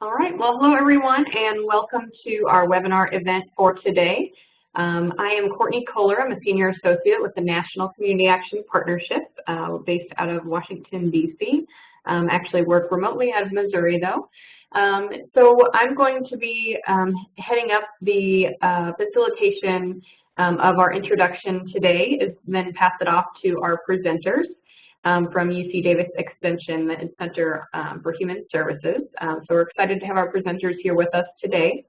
All right, well, hello everyone and welcome to our webinar event for today. I am Courtney Kohler. I'm a Senior Associate with the National Community Action Partnership based out of Washington, D.C. Actually work remotely out of Missouri though. So I'm going to be heading up the facilitation of our introduction today and then pass it off to our presenters. From UC Davis Extension Center for Human Services. So we're excited to have our presenters here with us today.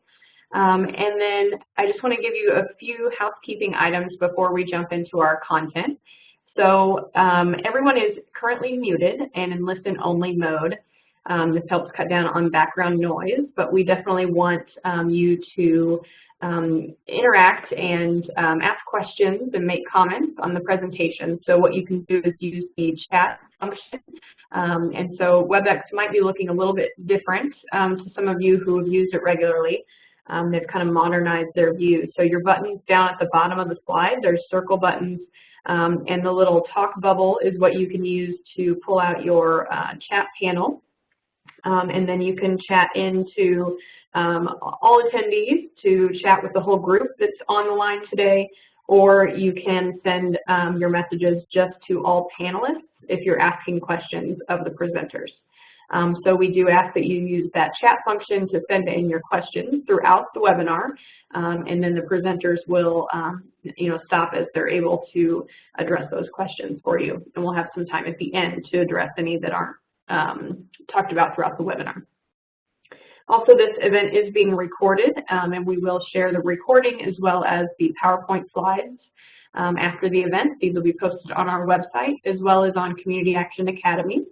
And then I just want to give you a few housekeeping items before we jump into our content. So everyone is currently muted and in listen-only mode. This helps cut down on background noise, but we definitely want you to interact and ask questions and make comments on the presentation. So what you can do is use the chat function. And so WebEx might be looking a little bit different to some of you who have used it regularly. They've kind of modernized their view. So your buttons down at the bottom of the slide, there's circle buttons, and the little talk bubble is what you can use to pull out your chat panel. And then you can chat into all attendees to chat with the whole group that's on the line today, or you can send your messages just to all panelists if you're asking questions of the presenters. So we do ask that you use that chat function to send in your questions throughout the webinar, and then the presenters will stop as they're able to address those questions for you. And we'll have some time at the end to address any that aren't talked about throughout the webinar. Also, this event is being recorded, and we will share the recording as well as the PowerPoint slides after the event. These will be posted on our website as well as on Community Action Academy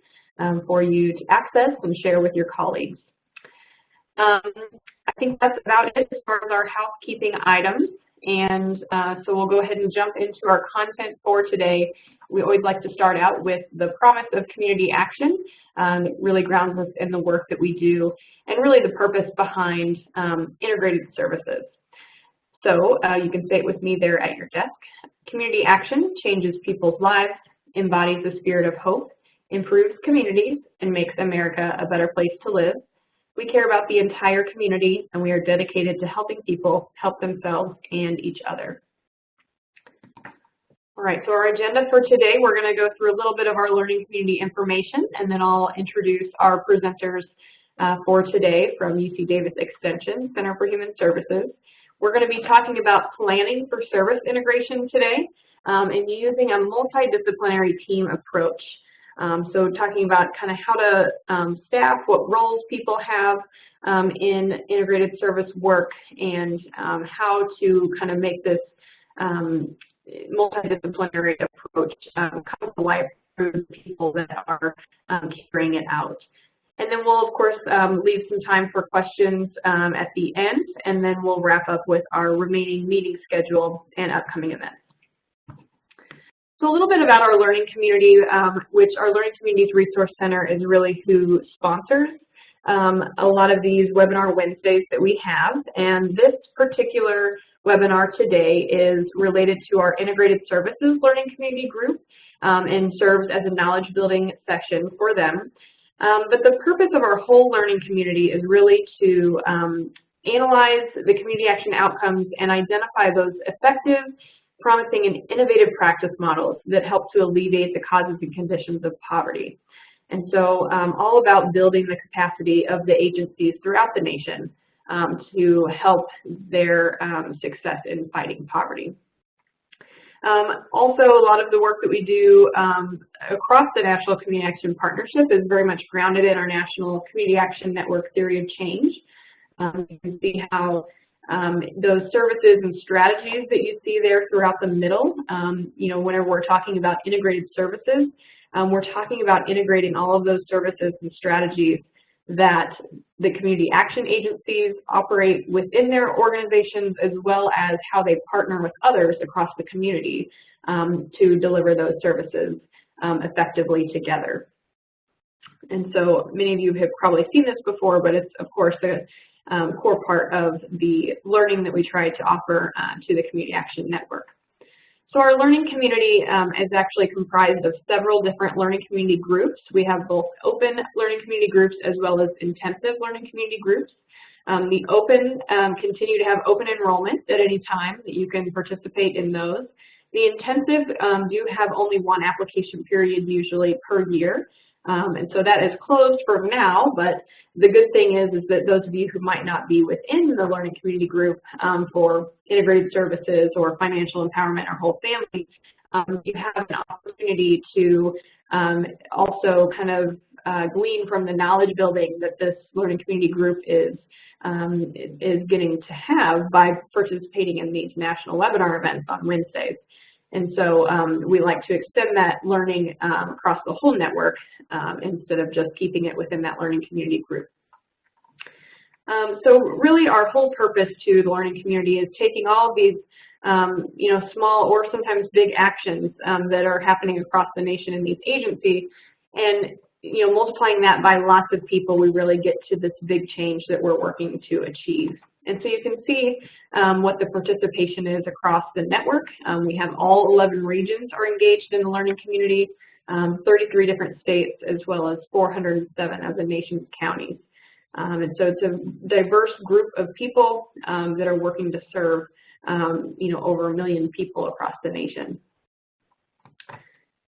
for you to access and share with your colleagues. I think that's about it as far as our housekeeping items. And so we'll go ahead and jump into our content for today. We always like to start out with the promise of community action. It really grounds us in the work that we do and really the purpose behind integrated services. So you can say it with me there at your desk. Community action changes people's lives, embodies the spirit of hope, improves communities, and makes America a better place to live. We care about the entire community, and we are dedicated to helping people help themselves and each other. All right, so our agenda for today, we're going to go through a little bit of our learning community information, and then I'll introduce our presenters for today from UC Davis Extension Center for Human Services. We're going to be talking about planning for service integration today and using a multidisciplinary team approach. So talking about kind of how to staff, what roles people have in integrated service work, and how to kind of make this multidisciplinary approach come to life through the people that are carrying it out. And then we'll, of course, leave some time for questions at the end, and then we'll wrap up with our remaining meeting schedule and upcoming events. So a little bit about our learning community, which our Learning Communities Resource Center is really who sponsors a lot of these webinar Wednesdays that we have. And this particular webinar today is related to our Integrated Services Learning Community Group and serves as a knowledge building session for them. But the purpose of our whole learning community is really to analyze the community action outcomes and identify those effective, promising, and innovative practice models that help to alleviate the causes and conditions of poverty. And so all about building the capacity of the agencies throughout the nation to help their success in fighting poverty. Also, a lot of the work that we do across the National Community Action Partnership is very much grounded in our National Community Action Network theory of change. You can see how those services and strategies that you see there throughout the middle, whenever we're talking about integrated services, we're talking about integrating all of those services and strategies that the community action agencies operate within their organizations, as well as how they partner with others across the community to deliver those services effectively together. And so many of you have probably seen this before, but it's, of course, a core part of the learning that we try to offer to the Community Action Network. So our learning community is actually comprised of several different learning community groups. We have both open learning community groups as well as intensive learning community groups. The open continue to have open enrollment at any time that you can participate in those. The intensive do have only one application period usually per year. And so that is closed for now, but the good thing is that those of you who might not be within the learning community group for integrated services or financial empowerment or whole family, you have an opportunity to also kind of glean from the knowledge building that this learning community group is getting to have by participating in these national webinar events on Wednesdays. And so we like to extend that learning across the whole network instead of just keeping it within that learning community group. So really our whole purpose to the learning community is taking all of these small or sometimes big actions that are happening across the nation in these agencies, and multiplying that by lots of people, we really get to this big change that we're working to achieve. And so you can see what the participation is across the network. We have all 11 regions are engaged in the learning community, 33 different states, as well as 407 of the nation's counties. And so it's a diverse group of people that are working to serve, over 1 million people across the nation.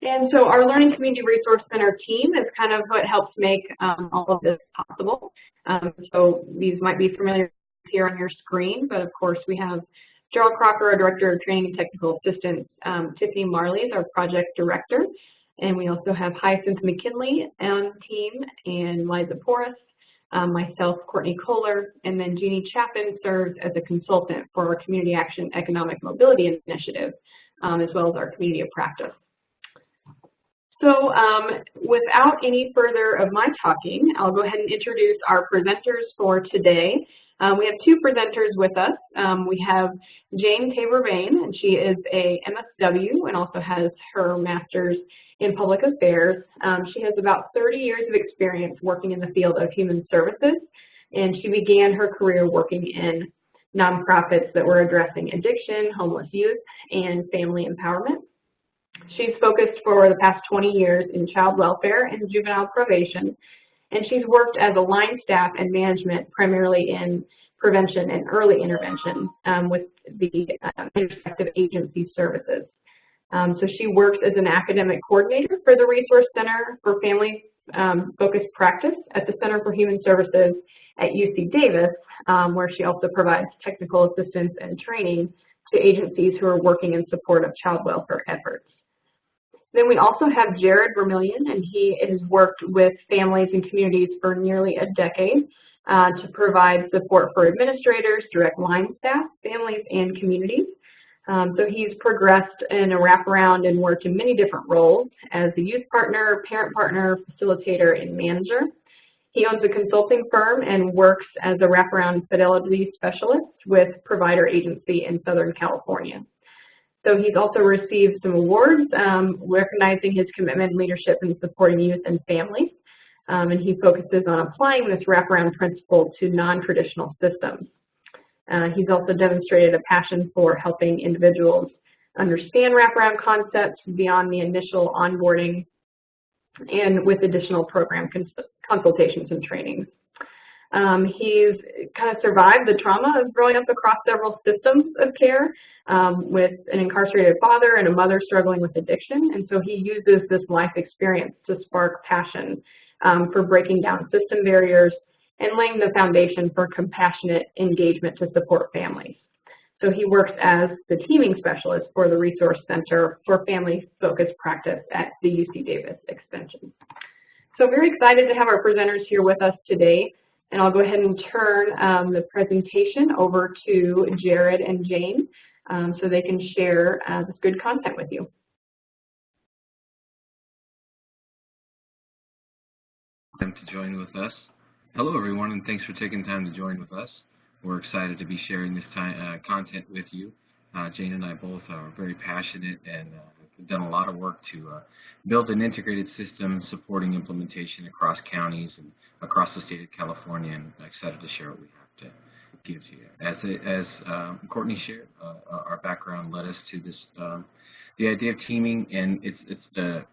And so our Learning Community Resource Center team is kind of what helps make all of this possible. So these might be familiar here on your screen, but of course we have Gerald Crocker, our Director of Training and Technical Assistance, Tiffany Marley is our Project Director, and we also have Hyacinth McKinley on the team, and Liza Porras, myself, Courtney Kohler, and then Jeannie Chapin serves as a consultant for our Community Action Economic Mobility Initiative, as well as our Community of Practice. So without any further of my talking, I'll go ahead and introduce our presenters for today. We have two presenters with us. We have Jane Tabor-Bain, and she is a MSW and also has her master's in public affairs. She has about 30 years of experience working in the field of human services, and she began her career working in nonprofits that were addressing addiction, homeless youth, and family empowerment. She's focused for the past 20 years in child welfare and juvenile probation, and she's worked as a line staff and management primarily in prevention and early intervention with the intersective agency services. So she works as an academic coordinator for the Resource Center for Family Focused Practice at the Center for Human Services at UC Davis, where she also provides technical assistance and training to agencies who are working in support of child welfare efforts. Then we also have Jared Vermillion, and he has worked with families and communities for nearly a decade to provide support for administrators, direct line staff, families, and communities. So he's progressed in a wraparound and worked in many different roles as a youth partner, parent partner, facilitator, and manager. He owns a consulting firm and works as a wraparound fidelity specialist with Provider Agency in Southern California. So he's also received some awards recognizing his commitment, leadership, and supporting youth and families. And he focuses on applying this wraparound principle to non-traditional systems. He's also demonstrated a passion for helping individuals understand wraparound concepts beyond the initial onboarding and with additional program consultations and trainings. He's kind of survived the trauma of growing up across several systems of care with an incarcerated father and a mother struggling with addiction. And so he uses this life experience to spark passion for breaking down system barriers and laying the foundation for compassionate engagement to support families. So he works as the teaming specialist for the Resource Center for Family Focused Practice at the UC Davis Extension. So very excited to have our presenters here with us today. And I'll go ahead and turn the presentation over to Jared and Jane so they can share this good content with you. Time to join with us. Hello everyone, and thanks for taking time to join with us. We're excited to be sharing this content with you. Jane and I both are very passionate and have done a lot of work to build an integrated system supporting implementation across counties and across the state of California, and I'm excited to share what we have give to you. As Courtney shared, our background led us to this, the idea of teaming, and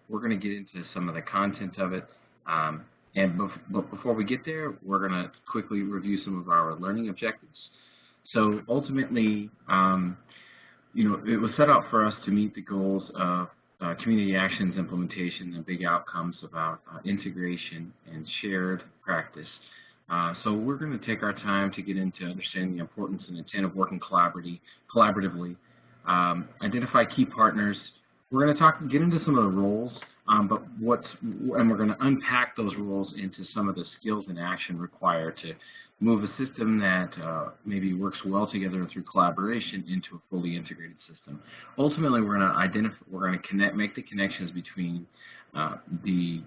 we're going to get into some of the content of it. But before we get there, we're going to quickly review some of our learning objectives. So ultimately, it was set out for us to meet the goals of community actions implementation and big outcomes about integration and shared practice. So we're going to take our time to get into understanding the importance and intent of working collaboratively, identify key partners. We're going to get into some of the roles, and we're going to unpack those roles into some of the skills and action required to move a system that maybe works well together through collaboration into a fully integrated system. Ultimately, we're going to make the connections between the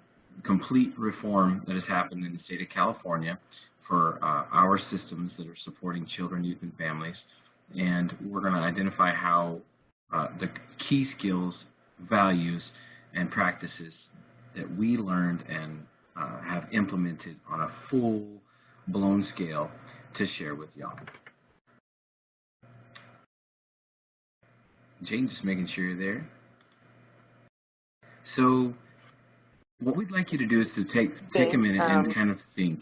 complete reform that has happened in the state of California for our systems that are supporting children, youth, and families, and we're going to identify how the key skills, values, and practices that we learned and have implemented on a full-blown scale to share with y'all. Jane, just making sure you're there. So what we'd like you to do is to take a minute and kind of think.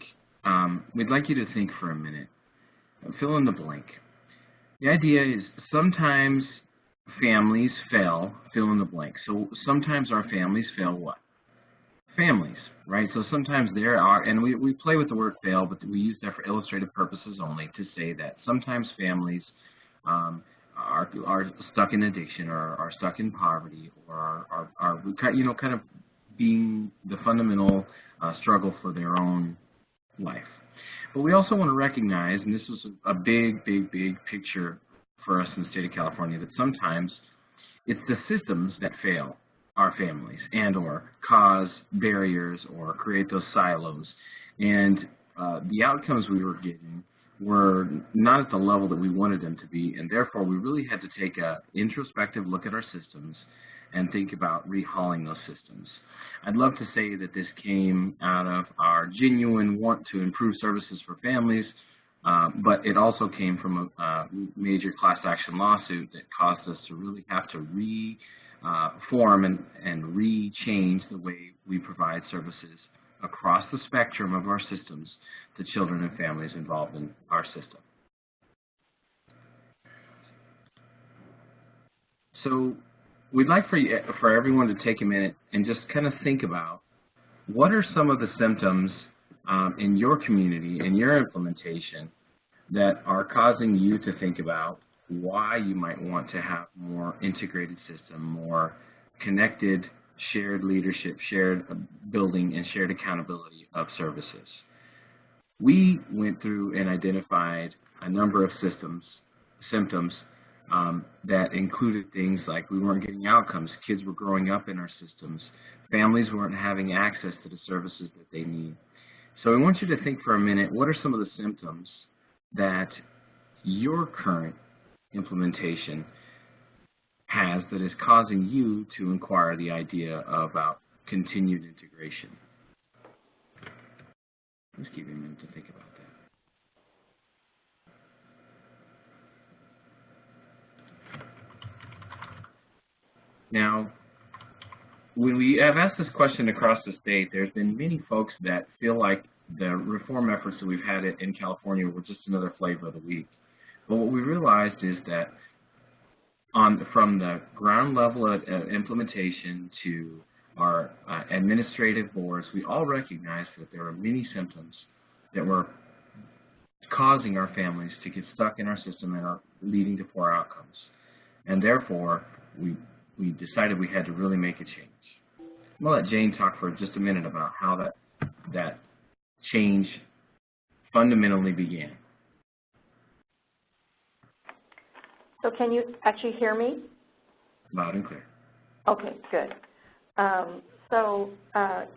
We'd like you to think for a minute. Fill in the blank. The idea is sometimes families fail, fill in the blank. So sometimes our families fail what? Families, right? So sometimes there are, and we play with the word fail, but we use that for illustrative purposes only to say that sometimes families are stuck in addiction or are stuck in poverty or are kind of being the fundamental struggle for their own life. But we also want to recognize, and this was a big picture for us in the state of California, that sometimes it's the systems that fail our families and or cause barriers or create those silos. And the outcomes we were getting were not at the level that we wanted them to be, and therefore we really had to take an introspective look at our systems and think about rehauling those systems. I'd love to say that this came out of our genuine want to improve services for families, but it also came from a major class action lawsuit that caused us to really have to reform and re-change the way we provide services across the spectrum of our systems to children and families involved in our system. So we'd like for everyone to take a minute and just kind of think about what are some of the symptoms in your community, in your implementation, that are causing you to think about why you might want to have more integrated system, more connected, shared leadership, shared building, and shared accountability of services. We went through and identified a number of symptoms that included things like we weren't getting outcomes, kids were growing up in our systems, families weren't having access to the services that they need. So I want you to think for a minute, what are some of the symptoms that your current implementation has that is causing you to inquire the idea about continued integration? Let's give you a minute to think about that. Now, when we have asked this question across the state, there's been many folks that feel like the reform efforts that we've had in California were just another flavor of the week. But what we realized is that from the ground level of implementation to our administrative boards, we all recognized that there are many symptoms that were causing our families to get stuck in our system and are leading to poor outcomes. And therefore, we decided we had to really make a change. I'm going to let Jane talk for just a minute about how that change fundamentally began. So can you actually hear me? Loud and clear. Okay, good.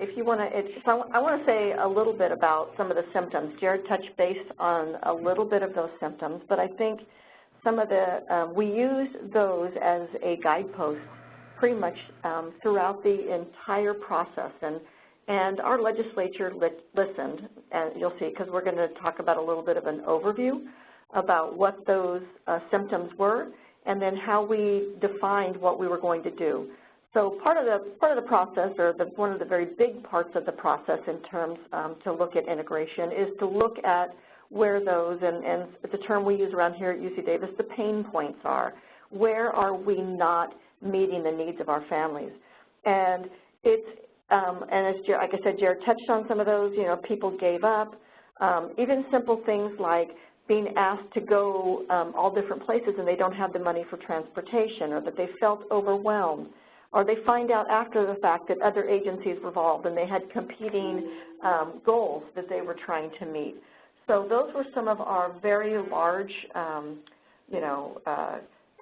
If you want to, I want to say a little bit about some of the symptoms. Jared touched base on a little bit of those symptoms, but I think some of we use those as a guidepost pretty much throughout the entire process. And our legislature listened, and you'll see, because we're going to talk about a little bit of an overview about what those symptoms were, and then how we defined what we were going to do. So part of the process, or one of the very big parts of the process in terms to look at integration, is to look at where those, and it's a term we use around here at UC Davis, the pain points are. Where are we not meeting the needs of our families? And it's, and as like I said, Jared touched on some of those. You know, people gave up. Even simple things like being asked to go all different places and they don't have the money for transportation, or that they felt overwhelmed, or they find out after the fact that other agencies were involved and they had competing goals that they were trying to meet. So those were some of our very large, you know,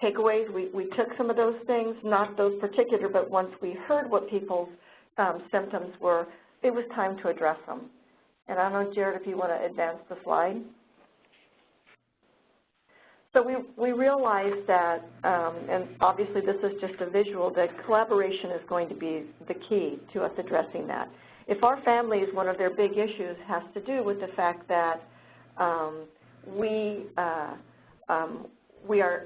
takeaways. We took some of those things, not those particular, but once we heard what people's symptoms were, it was time to address them. And I don't know, Jared, if you want to advance the slide. So we realized that, and obviously this is just a visual, that collaboration is going to be the key to us addressing that. If our families, one of their big issues has to do with the fact that we are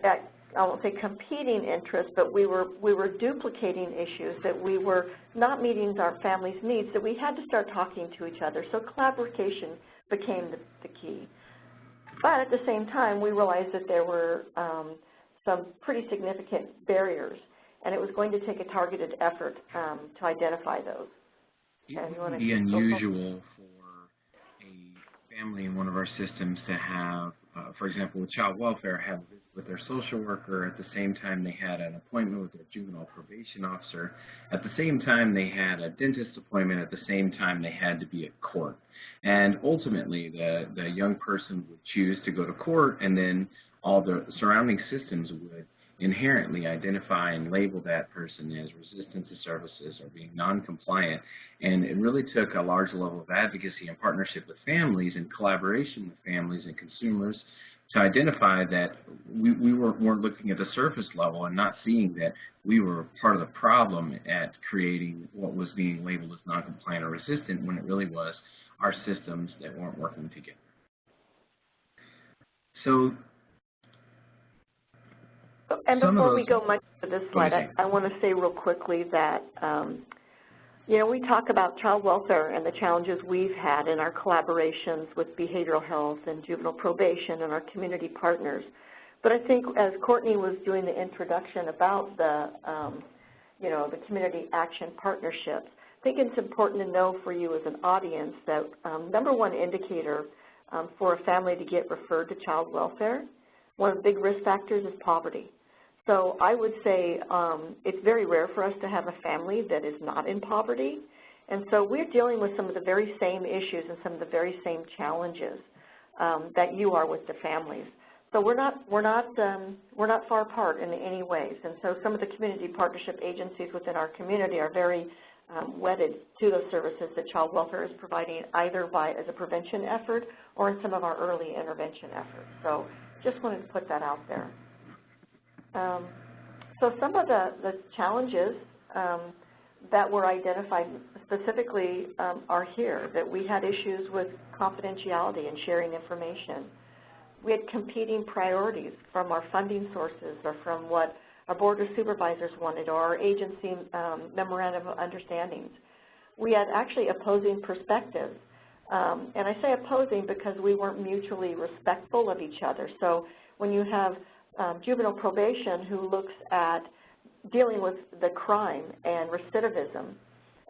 at, I won't say competing interests, but we were duplicating issues, that we were not meeting our family's needs, that we had to start talking to each other. So collaboration became the key. But at the same time, we realized that there were some pretty significant barriers, and it was going to take a targeted effort to identify those. It would be unusual for a family in one of our systems to have, for example, with child welfare, have a visit with their social worker at the same time they had an appointment with their juvenile probation officer, at the same time they had a dentist appointment, at the same time they had to be at court. And ultimately, the young person would choose to go to court, and then all the surrounding systems would inherently identify and label that person as resistant to services or being non-compliant. And it really took a large level of advocacy and partnership with families and collaboration with families and consumers to identify that we weren't looking at the surface level and not seeing that we were part of the problem at creating what was being labeled as non-compliant or resistant, when it really was our systems that weren't working together. So, and before we go much to this slide, I want to say real quickly that, you know, we talk about child welfare and the challenges we've had in our collaborations with behavioral health and juvenile probation and our community partners. But I think as Courtney was doing the introduction about the, you know, the community action partnerships, I think it's important to know for you as an audience that number one indicator for a family to get referred to child welfare, one of the big risk factors is poverty. So I would say it's very rare for us to have a family that is not in poverty. And so we're dealing with some of the very same issues and some of the very same challenges that you are with the families. So we're not far apart in any ways. And so some of the community partnership agencies within our community are very wedded to those services that child welfare is providing, either as a prevention effort or in some of our early intervention efforts. So just wanted to put that out there. So some of the challenges that were identified specifically are here, that we had issues with confidentiality and sharing information. We had competing priorities from our funding sources or from what our board of supervisors wanted, or our agency memorandum of understandings. We had actually opposing perspectives. And I say opposing because we weren't mutually respectful of each other. So when you have juvenile probation who looks at dealing with the crime and recidivism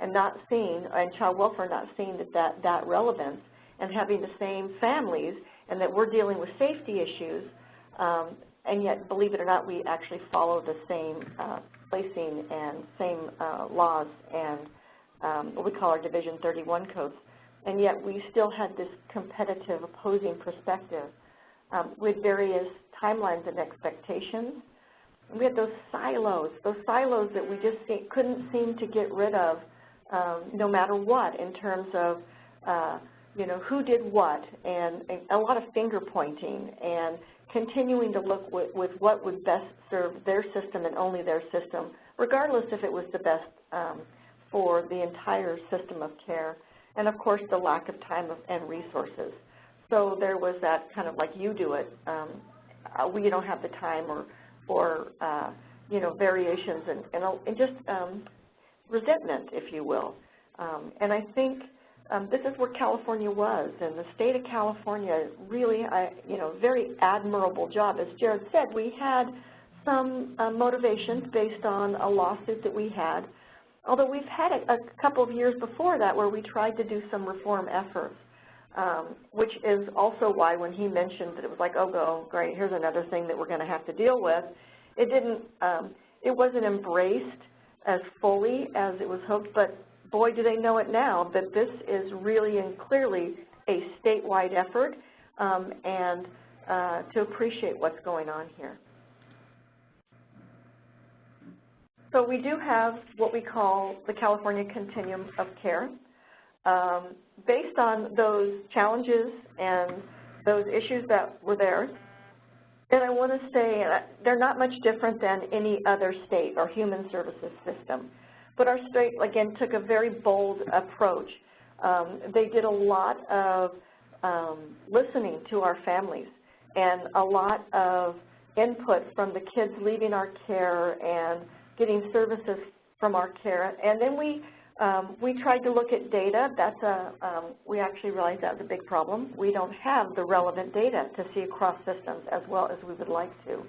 and not seeing, and child welfare not seeing that relevance, and having the same families, and that we're dealing with safety issues, and yet, believe it or not, we actually follow the same placing and same laws and what we call our Division 31 codes. And yet we still had this competitive opposing perspective with various timelines and expectations. And we had those silos that we just couldn't seem to get rid of no matter what, in terms of you know, who did what, and a lot of finger pointing and continuing to look with what would best serve their system and only their system, regardless if it was the best for the entire system of care, and of course the lack of time and resources. So there was that kind of like, you do it, we don't have the time, or you know, variations and just resentment, if you will. And I think this is where California was, and the state of California really, you know, very admirable job. As Jared said, we had some motivations based on a lawsuit that we had, although we've had a couple of years before that where we tried to do some reform efforts, which is also why when he mentioned that it was like, oh, great, here's another thing that we're going to have to deal with, it didn't, it wasn't embraced as fully as it was hoped, but boy, do they know it now, that this is really and clearly a statewide effort, and to appreciate what's going on here. So we do have what we call the California Continuum of Care. Based on those challenges and those issues that were there, and I want to say they're not much different than any other state or human services system. But our state, again, took a very bold approach. They did a lot of listening to our families and a lot of input from the kids leaving our care and getting services from our care. And then we tried to look at data. That's we actually realized that was a big problem. We don't have the relevant data to see across systems as well as we would like to.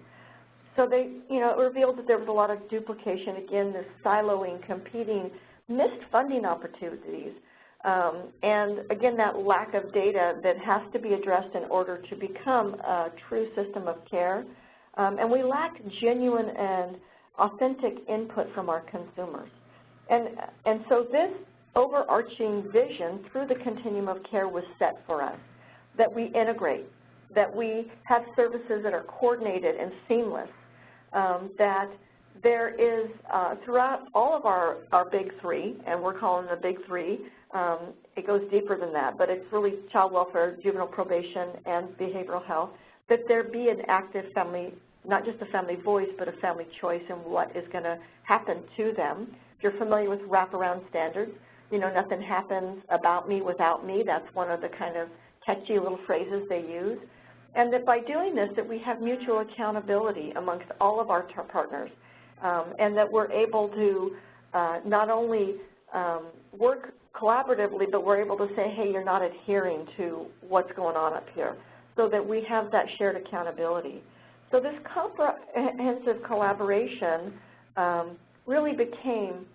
So they, you know, it revealed that there was a lot of duplication, again, this siloing, competing, missed funding opportunities, and again, that lack of data that has to be addressed in order to become a true system of care. And we lacked genuine and authentic input from our consumers. And so this overarching vision through the continuum of care was set for us, that we integrate, that we have services that are coordinated and seamless, that there is, throughout all of our big three, and we're calling the big three, it goes deeper than that, but it's really child welfare, juvenile probation, and behavioral health, that there be an active family, not just a family voice, but a family choice in what is going to happen to them. If you're familiar with wraparound standards, you know, nothing happens about me without me. That's one of the kind of catchy little phrases they use. And that by doing this, that we have mutual accountability amongst all of our partners, and that we're able to not only work collaboratively, but we're able to say, hey, you're not adhering to what's going on up here, so that we have that shared accountability. So this comprehensive collaboration really became,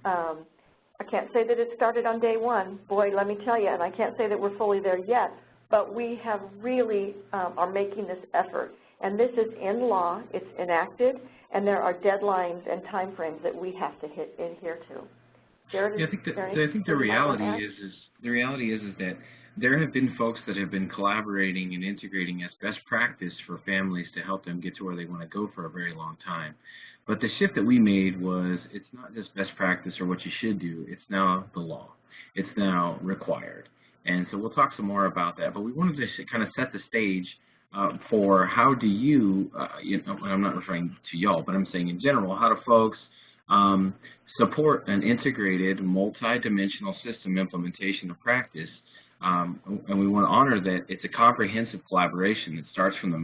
I can't say that it started on day one, boy, let me tell you, and I can't say that we're fully there yet, but we have really are making this effort. And this is in law, it's enacted, and there are deadlines and timeframes that we have to adhere to. Jared, yeah, I think the reality is that there have been folks that have been collaborating and integrating as best practice for families to help them get to where they want to go for a very long time. But the shift that we made was, it's not just best practice or what you should do, it's now the law. It's now required. And so we'll talk some more about that. But we wanted to kind of set the stage for how do you, you know, I'm not referring to y'all, but I'm saying in general, how do folks support an integrated, multi-dimensional system implementation of practice. And we want to honor that it's a comprehensive collaboration that starts from the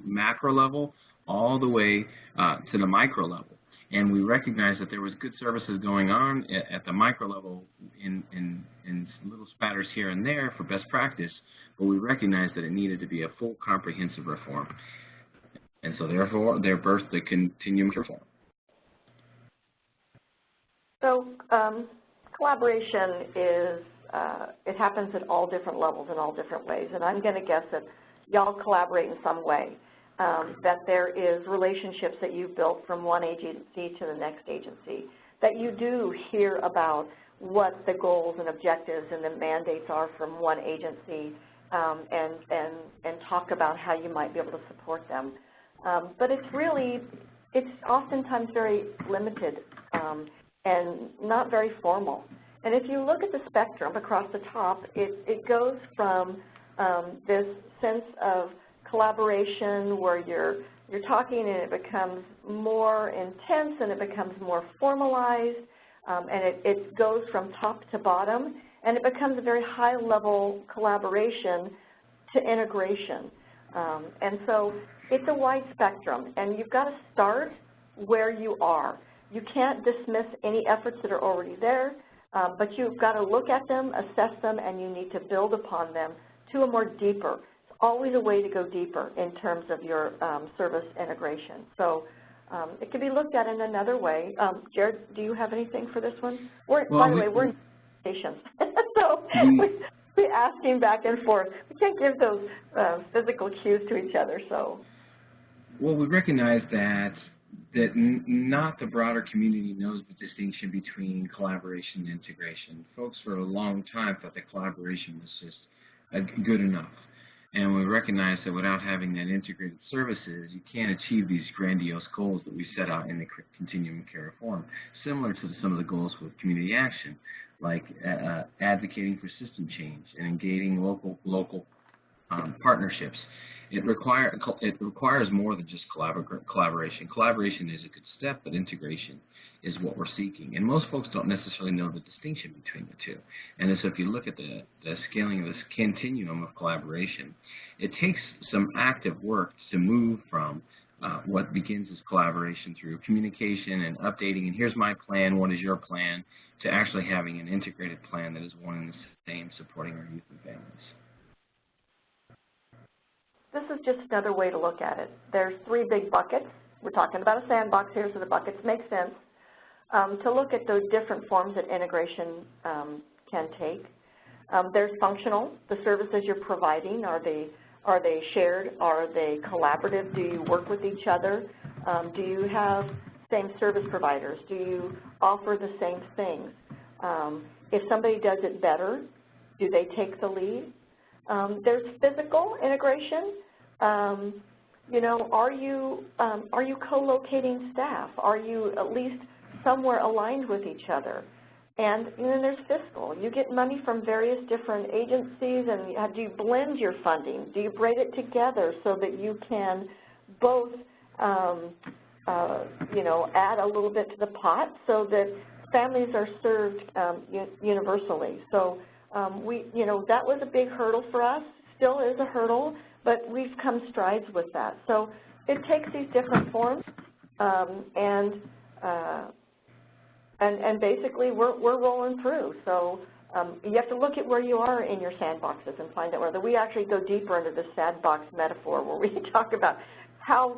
macro level all the way to the micro level. And we recognize that there was good services going on at the micro level in little spatters here and there for best practice, but we recognized that it needed to be a full comprehensive reform. And so therefore, there birthed the Continuum reform. So collaboration is, it happens at all different levels in all different ways, and I'm going to guess that y'all collaborate in some way. That there is relationships that you've built from one agency to the next agency, that you do hear about what the goals and objectives and the mandates are from one agency, and talk about how you might be able to support them. But it's oftentimes very limited and not very formal. And if you look at the spectrum across the top, it goes from this sense of collaboration where you're talking and it becomes more intense and it becomes more formalized, and it goes from top to bottom, and it becomes a very high-level collaboration to integration. And so it's a wide spectrum, and you've got to start where you are. You can't dismiss any efforts that are already there, but you've got to look at them, assess them, and you need to build upon them to a more deeper. It's always a way to go deeper in terms of your service integration. So it can be looked at in another way. Jared, do you have anything for this one? By the way, we're in patients, so we're asking back and forth. We can't give those physical cues to each other. So, well, we recognize that not the broader community knows the distinction between collaboration and integration. Folks for a long time thought that collaboration was just good enough. And we recognize that without having that integrated services, you can't achieve these grandiose goals that we set out in the Continuum of Care reform, similar to some of the goals with community action, like advocating for system change and engaging local partnerships. It requires more than just collaboration. Collaboration is a good step, but integration is what we're seeking. And most folks don't necessarily know the distinction between the two. And so if you look at the scaling of this continuum of collaboration, it takes some active work to move from what begins as collaboration through communication and updating, and here's my plan, what is your plan, to actually having an integrated plan that is one and the same, supporting our youth and families. This is just another way to look at it. There's 3 big buckets. We're talking about a sandbox here, so the buckets make sense. To look at those different forms that integration can take. There's functional. The services you're providing, are they shared? Are they collaborative? Do you work with each other? Do you have same service providers? Do you offer the same things? If somebody does it better, do they take the lead? There's physical integration. You know, are you co-locating staff? Are you at least somewhere aligned with each other? And then there's fiscal. You get money from various different agencies, and do you blend your funding? Do you braid it together so that you can both, you know, add a little bit to the pot so that families are served universally? So you know, that was a big hurdle for us, still is a hurdle, but we've come strides with that. So it takes these different forms, and basically we're rolling through. So you have to look at where you are in your sandboxes and find out whether we actually go deeper into the sandbox metaphor, where we talk about how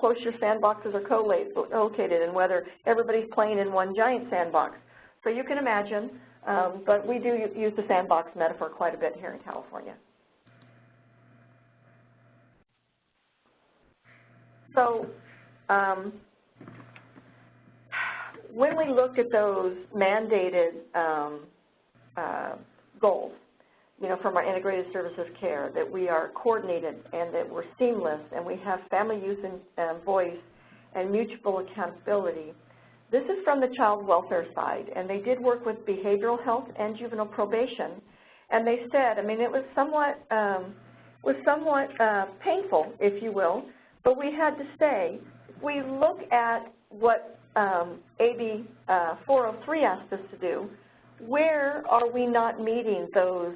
close your sandboxes are co-located and whether everybody's playing in one giant sandbox. So you can imagine. But we do use the sandbox metaphor quite a bit here in California. So when we look at those mandated goals, you know, from our integrated services care, that we are coordinated and that we're seamless and we have family use and voice and mutual accountability, this is from the child welfare side, and they did work with behavioral health and juvenile probation, and they said, I mean, it was somewhat painful, if you will, but we had to say, if we look at what AB 403 asked us to do, where are we not meeting those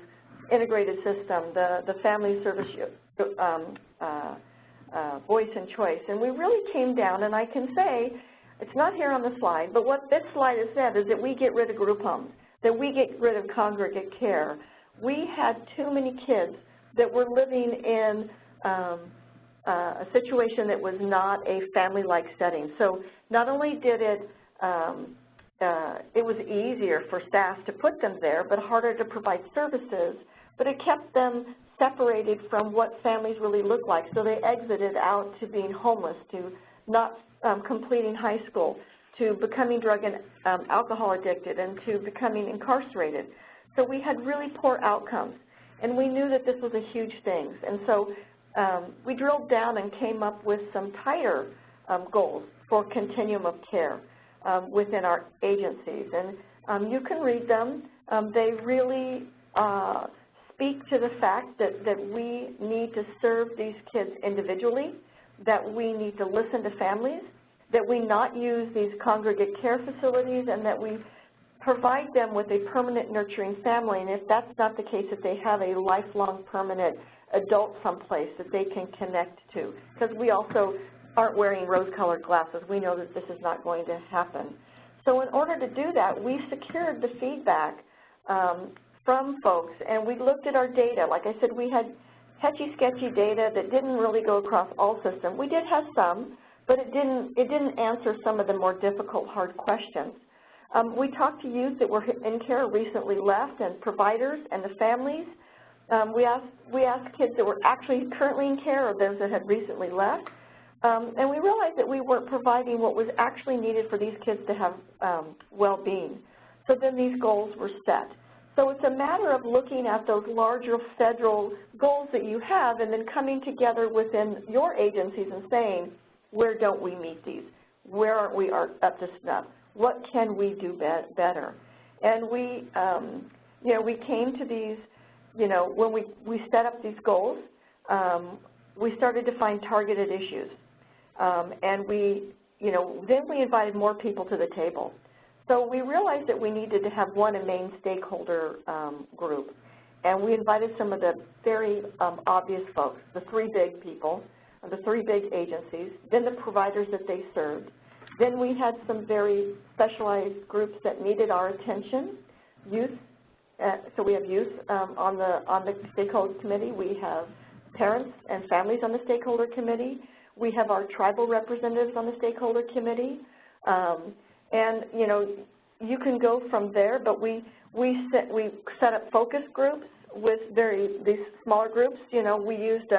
integrated system, the family service voice and choice? And we really came down, and I can say, it's not here on the slide, but what this slide has said is that we get rid of group homes, that we get rid of congregate care. We had too many kids that were living in a situation that was not a family-like setting. So not only did it was easier for staff to put them there, but harder to provide services, but it kept them separated from what families really look like. So they exited out to being homeless, to not completing high school, to becoming drug and alcohol addicted, and to becoming incarcerated. So we had really poor outcomes, and we knew that this was a huge thing. And so we drilled down and came up with some tighter goals for continuum of care within our agencies. And you can read them. They really speak to the fact that we need to serve these kids individually, that we need to listen to families, that we not use these congregate care facilities, and that we provide them with a permanent nurturing family, and if that's not the case, that they have a lifelong permanent adult someplace that they can connect to, because we also aren't wearing rose-colored glasses. We know that this is not going to happen. So in order to do that, we secured the feedback from folks, and we looked at our data. Like I said, we had sketchy data that didn't really go across all systems. We did have some, but it didn't answer some of the more difficult, hard questions. We talked to youth that were in care recently left, and providers and the families. We asked kids that were actually currently in care or those that had recently left. And we realized that we weren't providing what was actually needed for these kids to have well-being. So then these goals were set. So it's a matter of looking at those larger federal goals that you have and then coming together within your agencies and saying, where don't we meet these? Where aren't we up to snuff? What can we do better? And we, we came to these, when we set up these goals, we started to find targeted issues. And then we invited more people to the table. So we realized that we needed to have one main stakeholder group. And we invited some of the very obvious folks, the three big people, the three big agencies, then the providers that they served. Then we had some very specialized groups that needed our attention, youth. So we have youth on the stakeholder committee. We have parents and families on the stakeholder committee. We have our tribal representatives on the stakeholder committee. And, you can go from there, but we set up focus groups with these smaller groups. We used,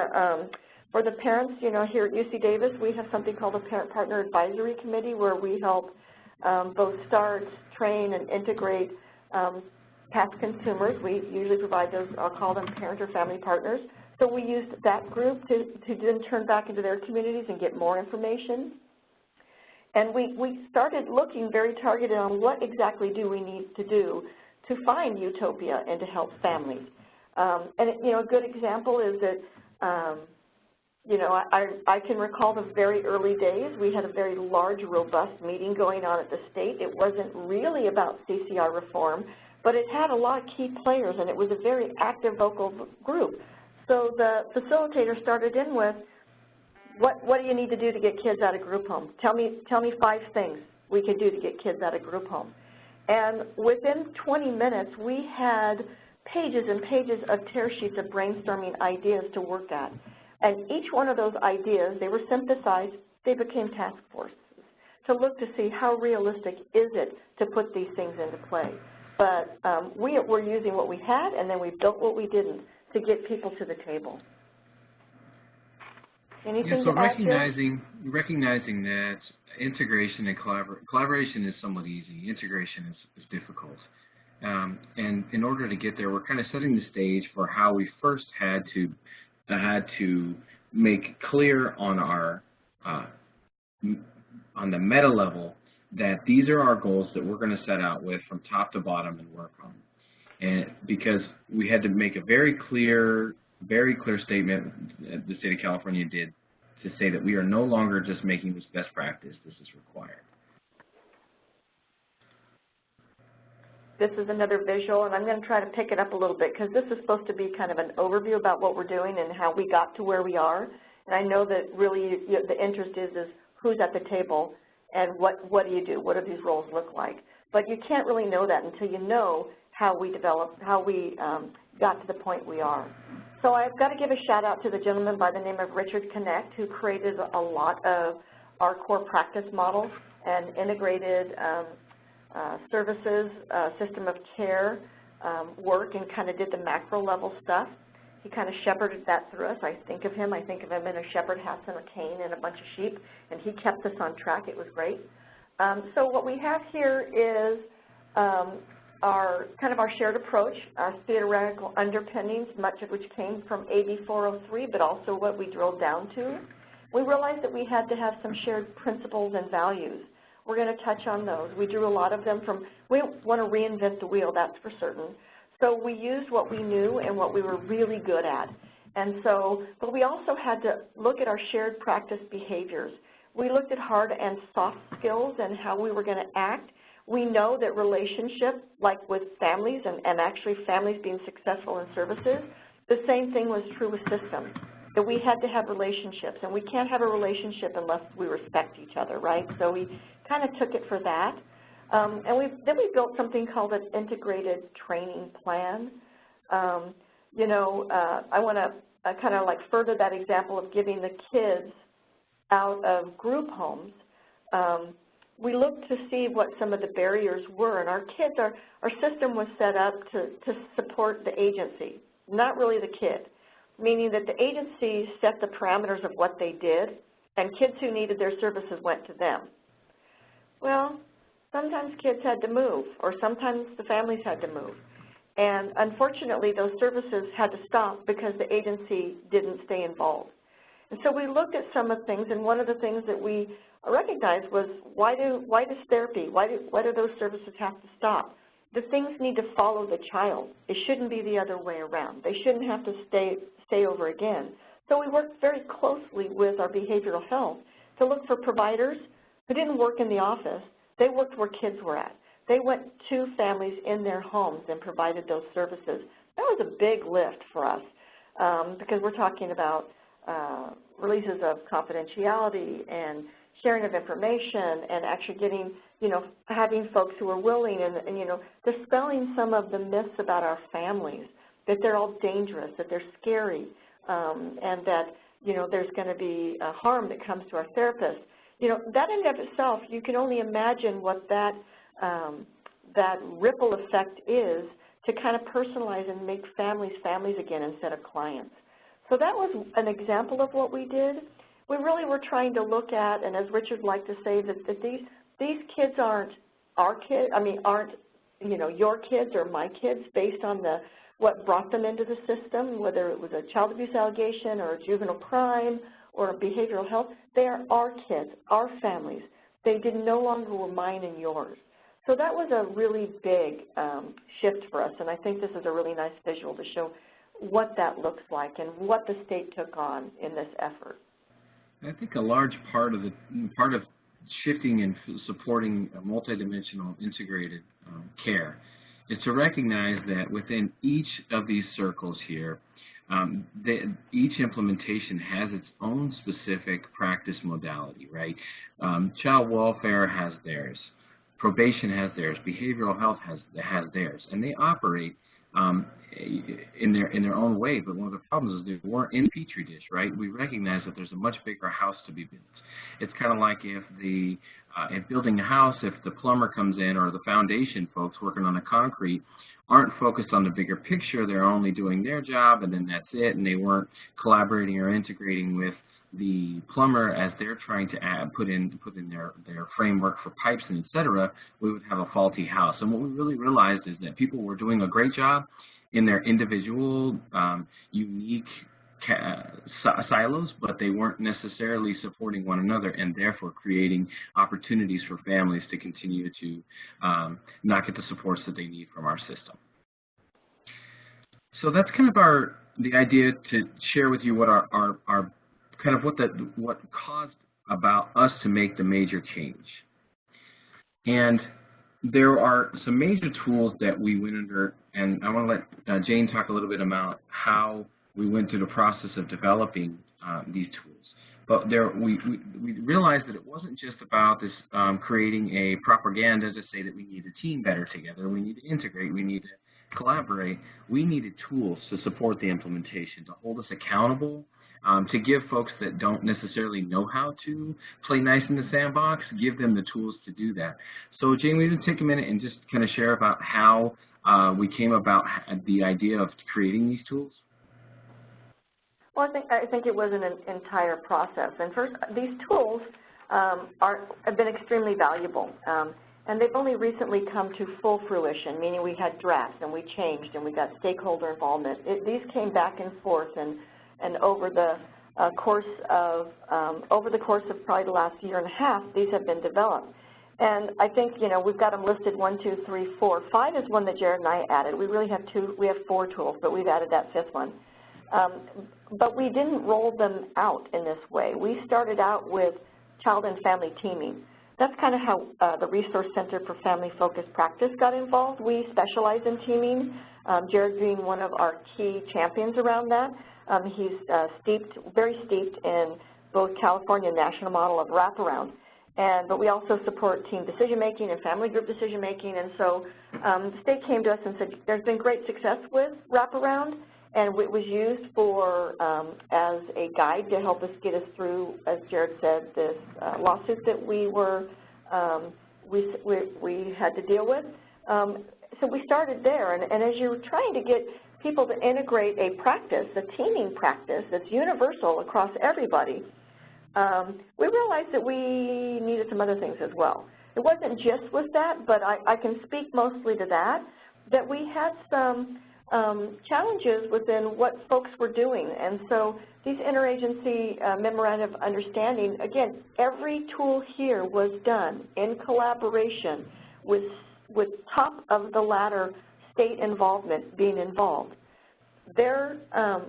for the parents, here at UC Davis, we have something called a Parent Partner Advisory Committee where we help both start, train, and integrate past consumers. We usually provide those, I'll call them parent or family partners. So we used that group to then turn back into their communities and get more information. And we started looking very targeted on what exactly do we need to do to find utopia and to help families. And a good example is that, I can recall the very early days. We had a very large, robust meeting going on at the state. It wasn't really about CCR reform, but it had a lot of key players, and it was a very active, vocal group. So the facilitator started in with, what do you need to do to get kids out of group home? Tell me 5 things we could do to get kids out of group home. And within 20 minutes, we had pages and pages of tear sheets of brainstorming ideas to work at. And each one of those ideas, they were synthesized, they became task forces to look to see how realistic is it to put these things into play. But we were using what we had, and then we built what we didn't to get people to the table. Anything so to add, recognizing that integration and collaboration is somewhat easy. Integration is difficult. And in order to get there, we're kind of setting the stage for how we first had to make clear on our on the meta level that these are our goals that we're going to set out with from top to bottom and work on. And because we had to make a very clear statement, the state of California did, to say that we are no longer just making this best practice, this is required. This is another visual, and I'm going to try to pick it up a little bit because this is supposed to be kind of an overview about what we're doing and how we got to where we are. And I know that really the interest is who's at the table and what do you do, what do these roles look like. But you can't really know that until you know how we developed, how we got to the point we are. So I've got to give a shout out to the gentleman by the name of Richard Connect, who created a lot of our core practice models and integrated services, system of care work, and kind of did the macro level stuff. He kind of shepherded that through us. I think of him in a shepherd hat and a cane and a bunch of sheep, and he kept us on track. It was great. So what we have here is our shared approach, our theoretical underpinnings, much of which came from AB 403, but also what we drilled down to. We realized that we had to have some shared principles and values. We're going to touch on those. We drew a lot of them from, we don't want to reinvent the wheel, that's for certain. So we used what we knew and what we were really good at. And so, but we also had to look at our shared practice behaviors. We looked at hard and soft skills and how we were going to act. We know that relationship, like with families and actually families being successful in services, the same thing was true with systems, that we had to have relationships, and we can't have a relationship unless we respect each other, right? So we kind of took it for that. And then we built something called an integrated training plan. You know, I want to kind of like further that example of giving the kids out of group homes. We looked to see what some of the barriers were, and our system was set up to support the agency, not really the kid, meaning that the agency set the parameters of what they did, and kids who needed their services went to them. Well, sometimes kids had to move, or sometimes the families had to move. And unfortunately, those services had to stop because the agency didn't stay involved. And so we looked at some of the things, and one of the things that we recognized was why does therapy, why do those services have to stop? The things need to follow the child. It shouldn't be the other way around. They shouldn't have to stay over again. So we worked very closely with our behavioral health to look for providers who didn't work in the office. They worked where kids were at. They went to families in their homes and provided those services. That was a big lift for us because we're talking about releases of confidentiality and sharing of information and actually getting, you know, having folks who are willing and you know, dispelling some of the myths about our families, that they're all dangerous, that they're scary, and that, you know, there's going to be harm that comes to our therapists. You know, that in and of itself, you can only imagine what that ripple effect is to kind of personalize and make families again instead of clients. So that was an example of what we did. We really were trying to look at, and as Richard liked to say, that these kids aren't our kids, aren't, you know, your kids or my kids based on what brought them into the system, whether it was a child abuse allegation or a juvenile crime or behavioral health. They are our kids, our families. They no longer were mine and yours. So that was a really big shift for us, and I think this is a really nice visual to show what that looks like and what the state took on in this effort. I think a large part of shifting and supporting a multidimensional integrated care is to recognize that within each of these circles here, each implementation has its own specific practice modality, right? Child welfare has theirs, probation has theirs, behavioral health has theirs, and they operate in their own way. But one of the problems is they weren't in a petri dish, right? We recognize that there's a much bigger house to be built. It's kind of like if building a house, if the plumber comes in or the foundation folks working on the concrete aren't focused on the bigger picture, they're only doing their job and then that's it, and they weren't collaborating or integrating with the plumber as they're trying to put in their framework for pipes and et cetera, we would have a faulty house. And what we really realized is that people were doing a great job in their individual, unique silos, but they weren't necessarily supporting one another and therefore creating opportunities for families to continue to not get the supports that they need from our system. So that's kind of the idea to share with you what our kind of what caused about us to make the major change. And there are some major tools that we went under, and I want to let Jane talk a little bit about how we went through the process of developing these tools. But we realized that it wasn't just about this creating a propaganda to say that we need a team better together, we need to integrate, we need to collaborate. We needed tools to support the implementation, to hold us accountable, to give folks that don't necessarily know how to play nice in the sandbox, give them the tools to do that. So Jane, will you just take a minute and just kind of share about how we came about the idea of creating these tools? Well, I think it was an entire process. And first, these tools have been extremely valuable. And they've only recently come to full fruition, meaning we had drafts and we changed and we got stakeholder involvement. These came back and forth, and over the course of probably the last year and a half, these have been developed. And I think, you know, we've got them listed 1, 2, 3, 4. 5 is one that Jared and I added. We really have 4 tools, but we've added that 5th one. But we didn't roll them out in this way. We started out with child and family teaming. that's kind of how the Resource Center for Family Focused Practice got involved. We specialize in teaming, Jared being one of our key champions around that. He's very steeped in both California and national model of wraparound. But we also support team decision-making and family group decision-making. And so the state came to us and said, there's been great success with wraparound, and it was used for as a guide to help us get us through, as Jared said, this lawsuit that we had to deal with. So we started there, and as you're trying to get people to integrate a practice, a teaming practice that's universal across everybody, we realized that we needed some other things as well. It wasn't just with that, but I can speak mostly to that we had some challenges within what folks were doing. And so these interagency memorandum of understanding, again, every tool here was done in collaboration with top of the ladder state involvement being involved. Their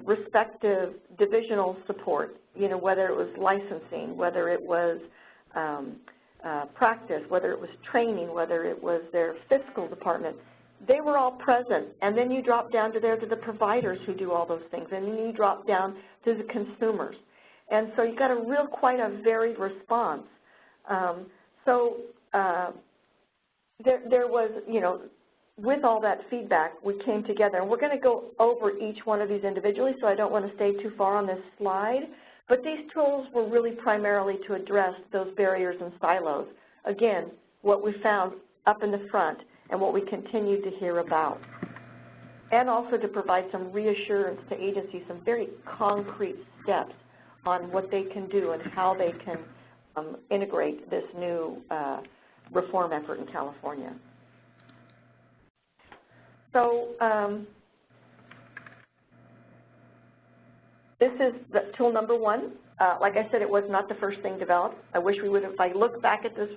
respective divisional support, you know, whether it was licensing, whether it was practice, whether it was training, whether it was their fiscal department, they were all present. And then you drop down to the providers who do all those things, and then you drop down to the consumers. And so you got quite a varied response. There was, you know, with all that feedback, we came together, and we're going to go over each one of these individually, so I don't want to stay too far on this slide. But these tools were really primarily to address those barriers and silos. Again, what we found up in the front and what we continue to hear about. And also to provide some reassurance to agencies, some very concrete steps on what they can do and how they can integrate this new reform effort in California. So this is the tool number one. Like I said, it was not the first thing developed. I wish we would have, if I look back at this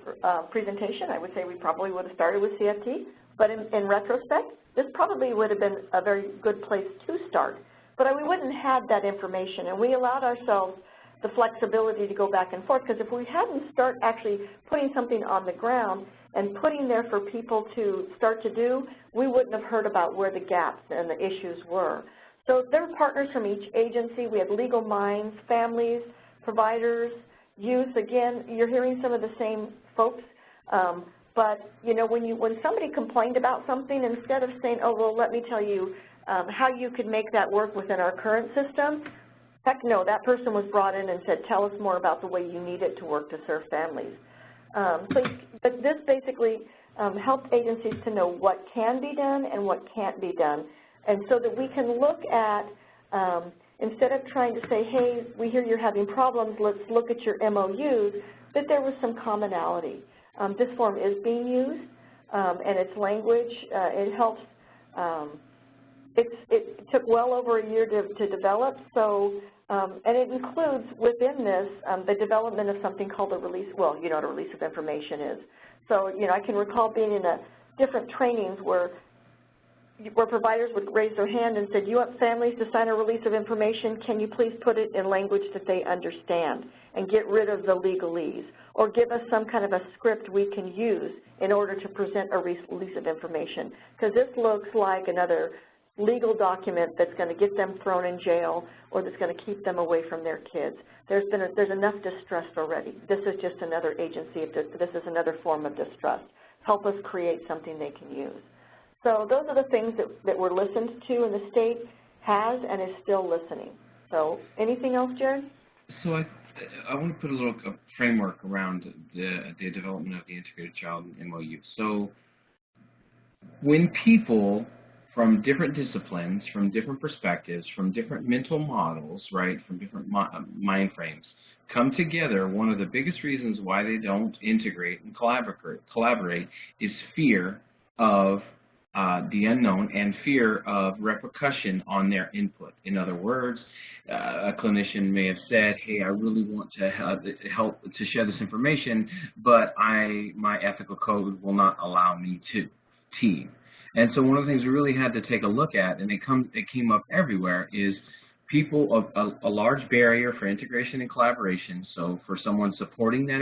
presentation, I would say we probably would have started with CFT. But in retrospect, this probably would have been a very good place to start. But we wouldn't have had that information, and we allowed ourselves the flexibility to go back and forth, because if we hadn't started actually putting something on the ground and putting there for people to start to do, we wouldn't have heard about where the gaps and the issues were. So there were partners from each agency. We had legal minds, families, providers, youth. Again, you're hearing some of the same folks. But you know, when somebody complained about something, instead of saying, oh, well, let me tell you how you could make that work within our current system, heck no, that person was brought in and said, tell us more about the way you need it to work to serve families. But this basically helped agencies to know what can be done and what can't be done. And so that we can look at, instead of trying to say, hey, we hear you're having problems, let's look at your MOUs, that there was some commonality. This form is being used, and its language, it helps. It took well over a year to develop, so, and it includes within this the development of something called a release, well, you know what a release of information is. So, you know, I can recall being in different trainings where providers would raise their hand and said, you want families to sign a release of information, can you please put it in language that they understand and get rid of the legalese, or give us some kind of a script we can use in order to present a release of information, because this looks like another legal document that's going to get them thrown in jail or that's going to keep them away from their kids. There's enough distrust already. This is just another agency. This is another form of distrust. Help us create something they can use. So those are the things that were listened to, and the state has and is still listening. So anything else, Jared? So I want to put a little framework around the development of the Integrated Child MOU. So when people from different disciplines, from different perspectives, from different mental models, right, from different mind frames, come together, one of the biggest reasons why they don't integrate and collaborate is fear of the unknown and fear of repercussion on their input. In other words, a clinician may have said, hey, I really want to help to share this information, but my ethical code will not allow me to team. And so one of the things we really had to take a look at, and it came up everywhere, is a large barrier for integration and collaboration. So for someone supporting that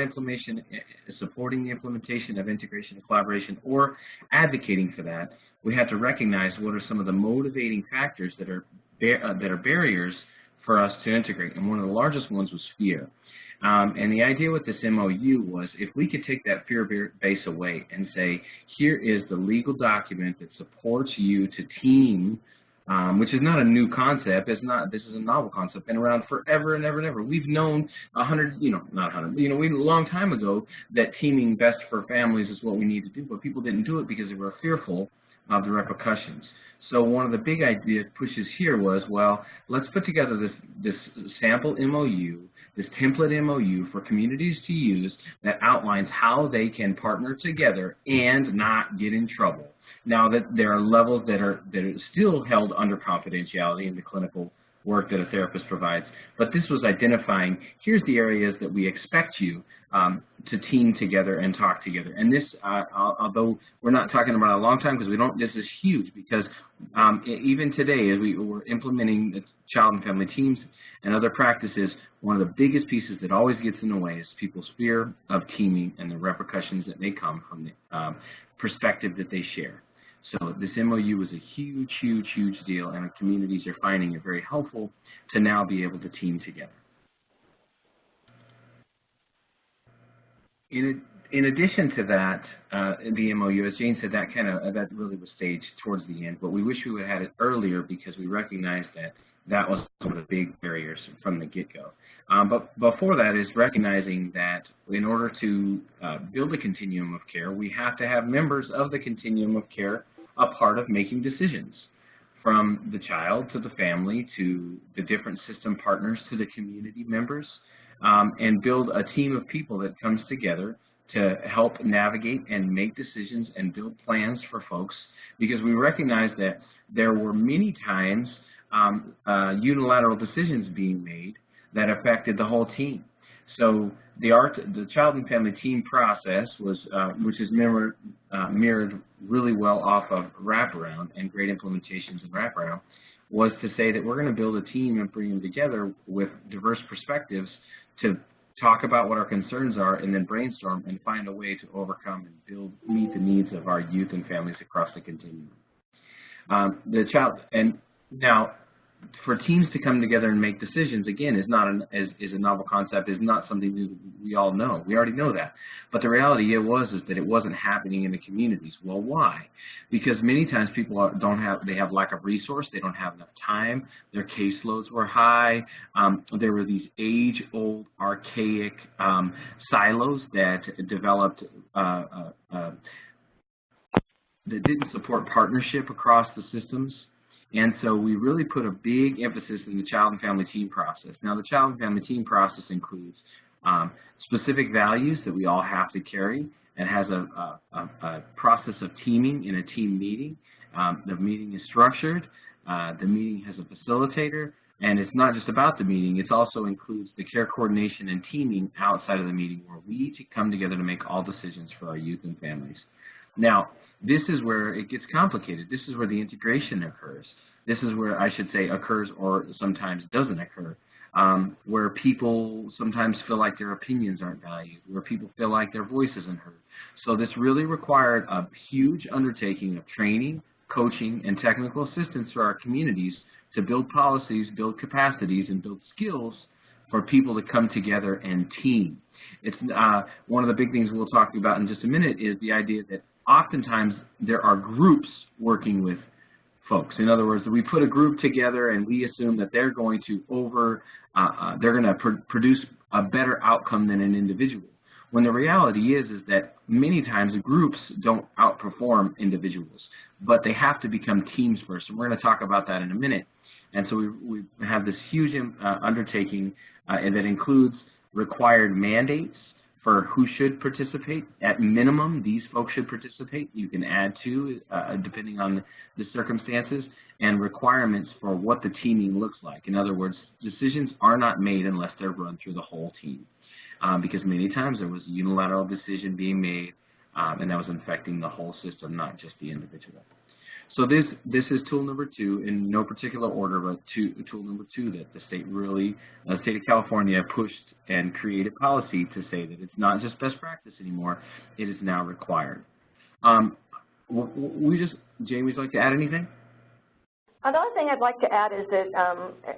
supporting the implementation of integration and collaboration or advocating for that, we have to recognize what are some of the motivating factors that are barriers for us to integrate. And one of the largest ones was fear. And the idea with this MOU was if we could take that fear base away and say, here is the legal document that supports you to team, which is not a new concept. This is a novel concept, been around forever and ever and ever. We've known not 100, we a long time ago that teaming best for families is what we need to do, but people didn't do it because they were fearful of the repercussions. So one of the big pushes here was, well, let's put together this sample MOU, this template MOU for communities to use that outlines how they can partner together and not get in trouble. Now that there are levels that are still held under confidentiality in the clinical work that a therapist provides, but this was identifying, here's the areas that we expect you to team together and talk together. And this, although we're not talking about a long time, because this is huge, because even today, as we're implementing the child and family teams and other practices, one of the biggest pieces that always gets in the way is people's fear of teaming and the repercussions that may come from the perspective that they share. So this MOU was a huge, huge, huge deal, and communities are finding it very helpful to now be able to team together. In addition to that, the MOU, as Jane said, that really was staged towards the end, but we wish we would have had it earlier because we recognized that was one of the big barriers from the get-go. But before that is recognizing that in order to build a continuum of care, we have to have members of the continuum of care a part of making decisions, from the child to the family to the different system partners to the community members, and build a team of people that comes together to help navigate and make decisions and build plans for folks, because we recognize that there were many times unilateral decisions being made that affected the whole team. So the child and family team process was, which is mirrored really well off of wraparound and great implementations in wraparound, was to say that we're going to build a team and bring them together with diverse perspectives to talk about what our concerns are and then brainstorm and find a way to overcome and meet the needs of our youth and families across the continuum. Now, for teams to come together and make decisions, again, is a novel concept, is not something that we all know. We already know that. But the reality is that it wasn't happening in the communities. Well, why? Because many times people they have lack of resource, they don't have enough time, their caseloads were high, there were these age-old, archaic silos that developed that didn't support partnership across the systems. And so we really put a big emphasis in the child and family team process. Now, the child and family team process includes specific values that we all have to carry. It has a process of teaming in a team meeting. The meeting is structured. The meeting has a facilitator. And it's not just about the meeting. It also includes the care coordination and teaming outside of the meeting, where we come together to make all decisions for our youth and families. Now, this is where it gets complicated. This is where the integration occurs. This is where, I should say, occurs or sometimes doesn't occur, where people sometimes feel like their opinions aren't valued, where people feel like their voice isn't heard. So this really required a huge undertaking of training, coaching, and technical assistance for our communities to build policies, build capacities, and build skills for people to come together and team. It's one of the big things we'll talk about in just a minute is the idea that oftentimes there are groups working with folks. In other words, we put a group together and we assume that they're going to produce a better outcome than an individual. When the reality is that many times groups don't outperform individuals, but they have to become teams first. And we're going to talk about that in a minute. And so we have this huge undertaking and that includes required mandates for who should participate. At minimum, these folks should participate. You can add to, depending on the circumstances, and requirements for what the teaming looks like. In other words, decisions are not made unless they're run through the whole team, because many times there was a unilateral decision being made, and that was infecting the whole system, not just the individual. So this is tool number 2 in no particular order, but tool number 2 that the state the state of California pushed and created policy to say that it's not just best practice anymore, it is now required. Jane, would you like to add anything? Another thing I'd like to add is that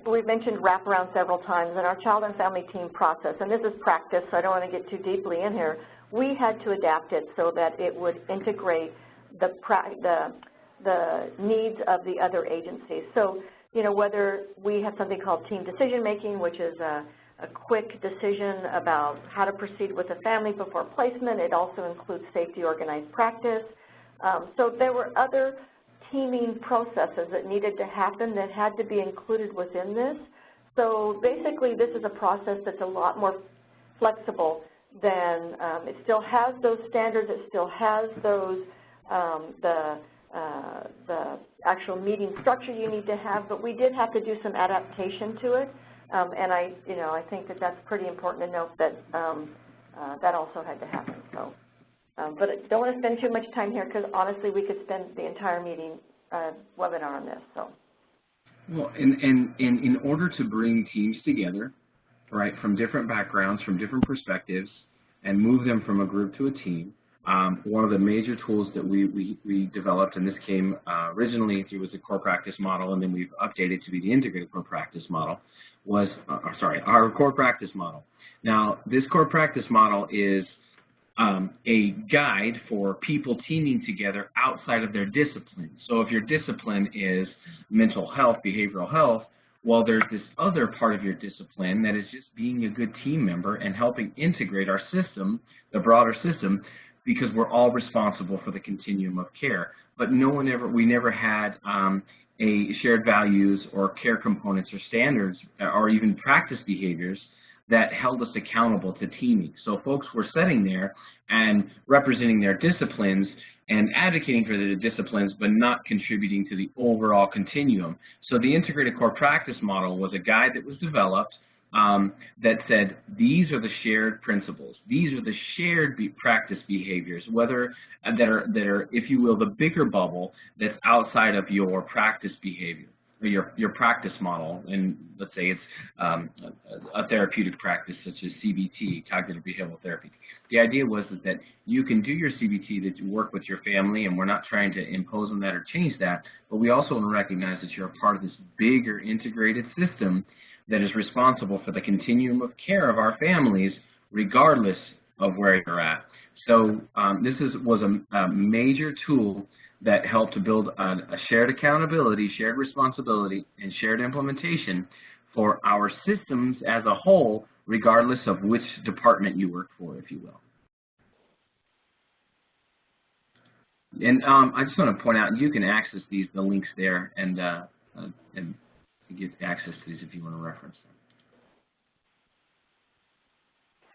we've mentioned wraparound several times in our child and family team process, and this is practice, so I don't want to get too deeply in here. We had to adapt it so that it would integrate the needs of the other agencies. So, you know, whether we have something called team decision making, which is a quick decision about how to proceed with a family before placement. It also includes safety organized practice. So there were other teaming processes that needed to happen that had to be included within this. So basically this is a process that's a lot more flexible than, it still has those standards, it still has those, the actual meeting structure you need to have, but we did have to do some adaptation to it. And I think that that's pretty important to note that that also had to happen. So, but I don't want to spend too much time here because honestly, we could spend the entire meeting webinar on this. So, well, in order to bring teams together, right, from different backgrounds, from different perspectives, and move them from a group to a team, one of the major tools that we developed, and this came originally through the core practice model, and then we've updated to be the integrated core practice model, was, our core practice model. Now, this core practice model is a guide for people teaming together outside of their discipline. So if your discipline is mental health, behavioral health, well, there's this other part of your discipline that is just being a good team member and helping integrate our system, the broader system, because we're all responsible for the continuum of care. But we never had a shared values or care components or standards or even practice behaviors that held us accountable to teaming. So folks were sitting there and representing their disciplines and advocating for the disciplines, but not contributing to the overall continuum. So the integrated core practice model was a guide that was developed that said, these are the shared principles. These are the shared practice behaviors, whether that are, if you will, the bigger bubble that's outside of your practice behavior, or your practice model. And let's say it's a therapeutic practice such as CBT, cognitive behavioral therapy. The idea was that you can do your CBT, that you work with your family, and we're not trying to impose on that or change that, but we also want to recognize that you're a part of this bigger integrated system that is responsible for the continuum of care of our families, regardless of where you're at. So this was a major tool that helped to build a shared accountability, shared responsibility, and shared implementation for our systems as a whole, regardless of which department you work for, if you will. And I just want to point out, you can access the links there and get access to these if you want to reference them.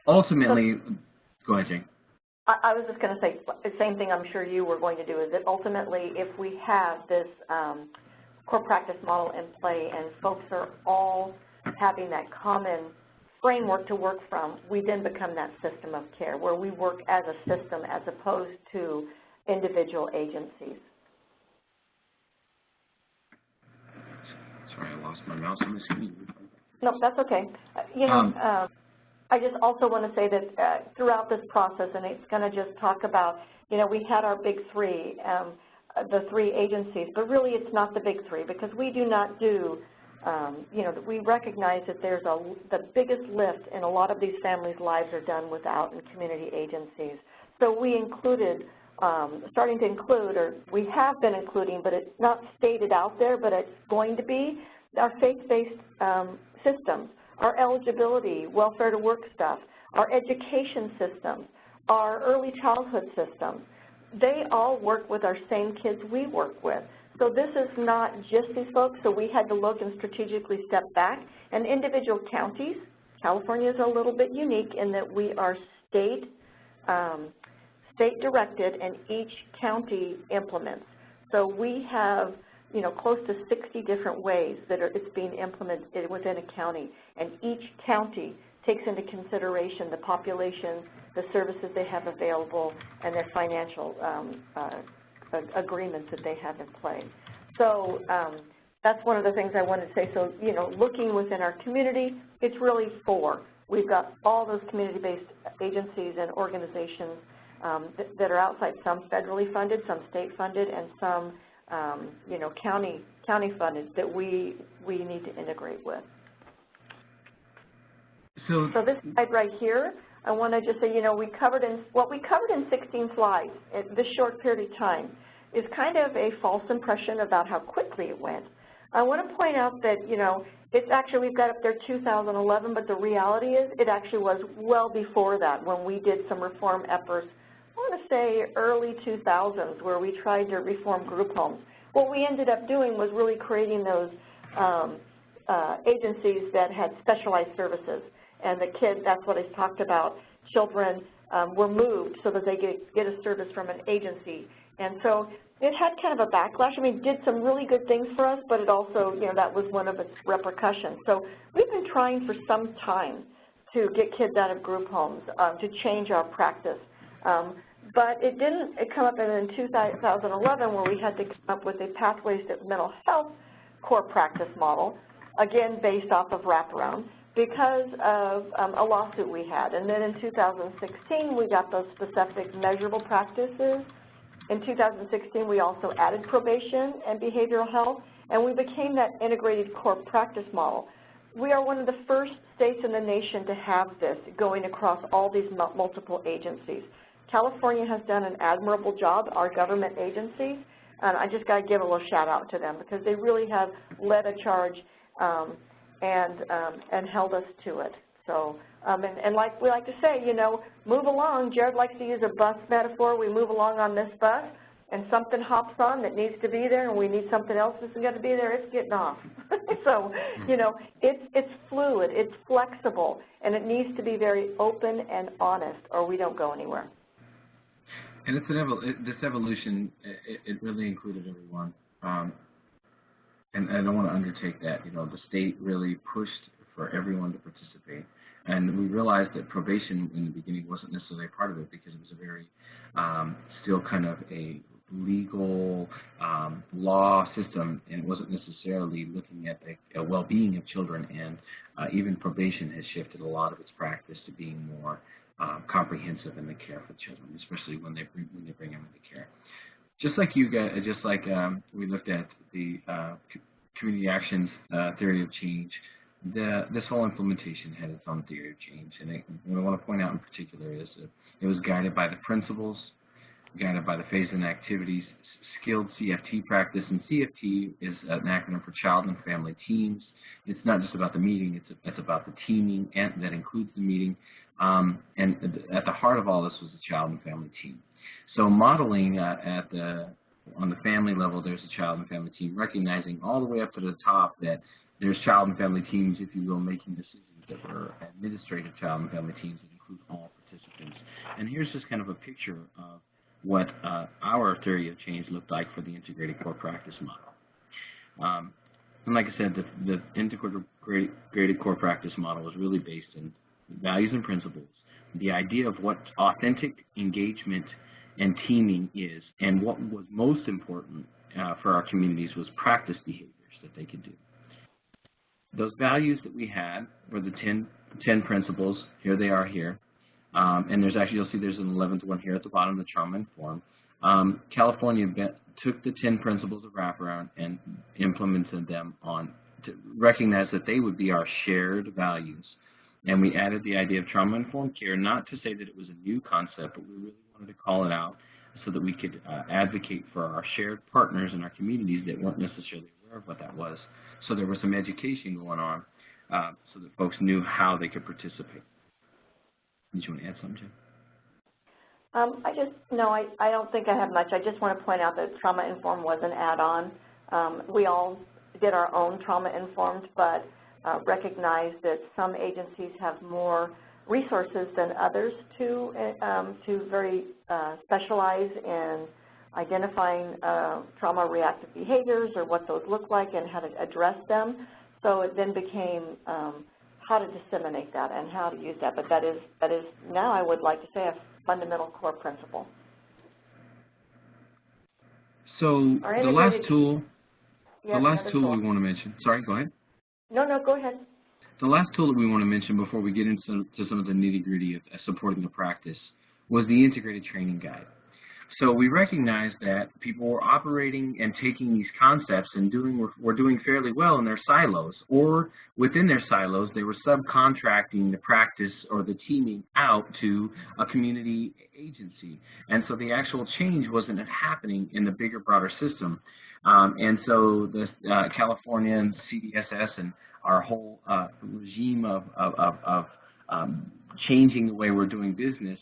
Ultimately, go ahead, Jane. I was just going to say the same thing I'm sure you were going to do, is that ultimately if we have this core practice model in play and folks are all having that common framework to work from, we then become that system of care where we work as a system as opposed to individual agencies. Sorry, I lost my mouse on the screen. No, that's okay. You know, I just also want to say that throughout this process, and it's going to just talk about, you know, we had our big three, the three agencies, but really it's not the big three because we do not do, you know, we recognize that there's the biggest lift in a lot of these families' lives are done without in community agencies. So we included, starting to include, or we have been including, but it's not stated out there, but it's going to be, our faith-based systems, our eligibility, welfare to work stuff, our education systems, our early childhood systems. They all work with our same kids we work with. So this is not just these folks, so we had to look and strategically step back. And individual counties, California is a little bit unique in that we are state directed and each county implements. So we have, you know, close to 60 different ways that it's being implemented within a county, and each county takes into consideration the population, the services they have available, and their financial agreements that they have in place. So that's one of the things I wanted to say. So, you know, looking within our community, it's really 4. We've got all those community-based agencies and organizations that are outside, some federally funded, some state funded, and some, you know, county funded that we need to integrate with. So this slide right here, I want to just say, you know, what we covered in 16 slides at this short period of time is kind of a false impression about how quickly it went. I want to point out that, you know, it's actually, we've got up there 2011, but the reality is it actually was well before that when we did some reform efforts, I want to say early 2000s, where we tried to reform group homes. What we ended up doing was really creating those agencies that had specialized services. And the kids, that's what I talked about, children were moved so that they get a service from an agency. And so it had kind of a backlash. I mean, it did some really good things for us, but it also, you know, that was one of its repercussions. So we've been trying for some time to get kids out of group homes, to change our practice. But it didn't come up in 2011 where we had to come up with a Pathways to Mental Health core practice model, again, based off of wraparound, because of a lawsuit we had. And then in 2016, we got those specific measurable practices. In 2016, we also added probation and behavioral health, and we became that integrated core practice model. We are one of the first states in the nation to have this going across all these multiple agencies. California has done an admirable job, our government agencies, and I just got to give a little shout out to them because they really have led a charge and held us to it. So, and like we like to say, you know, move along. Jared likes to use a bus metaphor. We move along on this bus, and something hops on that needs to be there, and we need something else that's got to be there. It's getting off. So, you know, it's fluid, it's flexible, and it needs to be very open and honest, or we don't go anywhere. And it's this evolution, it really included everyone. And I don't want to undertake that. You know, the state really pushed for everyone to participate. And we realized that probation in the beginning wasn't necessarily a part of it because it was a very, still kind of a legal law system, and it wasn't necessarily looking at the well-being of children. And even probation has shifted a lot of its practice to being more comprehensive in the care for children, especially when they bring them into care. Just like you guys, we looked at the community actions theory of change. This whole implementation had its own theory of change, and what I want to point out in particular is that it was guided by the principles, guided by the phase-in activities, skilled CFT practice, and CFT is an acronym for Child and Family Teams. It's not just about the meeting; it's about the teaming, and that includes the meeting. And at the heart of all this was the child and family team. So modeling on the family level, there's a child and family team, recognizing all the way up to the top that there's child and family teams, if you will, making decisions that were administrative child and family teams that include all participants. And here's just kind of a picture of what our theory of change looked like for the integrated core practice model. And like I said, the integrated core practice model was really based in values and principles, the idea of what authentic engagement and teaming is, and what was most important for our communities was practice behaviors that they could do. Those values that we had were the 10 principles. Here they are here. And there's actually, you'll see there's an 11th one here at the bottom, the trauma-informed. California took the 10 principles of wraparound and implemented them to recognize that they would be our shared values. And we added the idea of trauma-informed care, not to say that it was a new concept, but we really wanted to call it out so that we could advocate for our shared partners in our communities that weren't necessarily aware of what that was. So there was some education going on so that folks knew how they could participate. Did you want to add something, Jim? I don't think I have much. I just want to point out that trauma-informed was an add-on. We all did our own trauma-informed, but recognize that some agencies have more resources than others to very specialize in identifying trauma reactive behaviors or what those look like and how to address them. So it then became how to disseminate that and how to use that. But that is now, I would like to say, a fundamental core principle. So the last tool, we want to mention, sorry, go ahead. No, go ahead. The last tool that we want to mention before we get into some of the nitty-gritty of supporting the practice was the integrated training guide. So we recognized that people were operating and taking these concepts and were doing fairly well in their silos, or within their silos they were subcontracting the practice or the teaming out to a community agency. And so the actual change wasn't happening in the bigger, broader system. And so the California and CDSS and our whole regime of changing the way we're doing business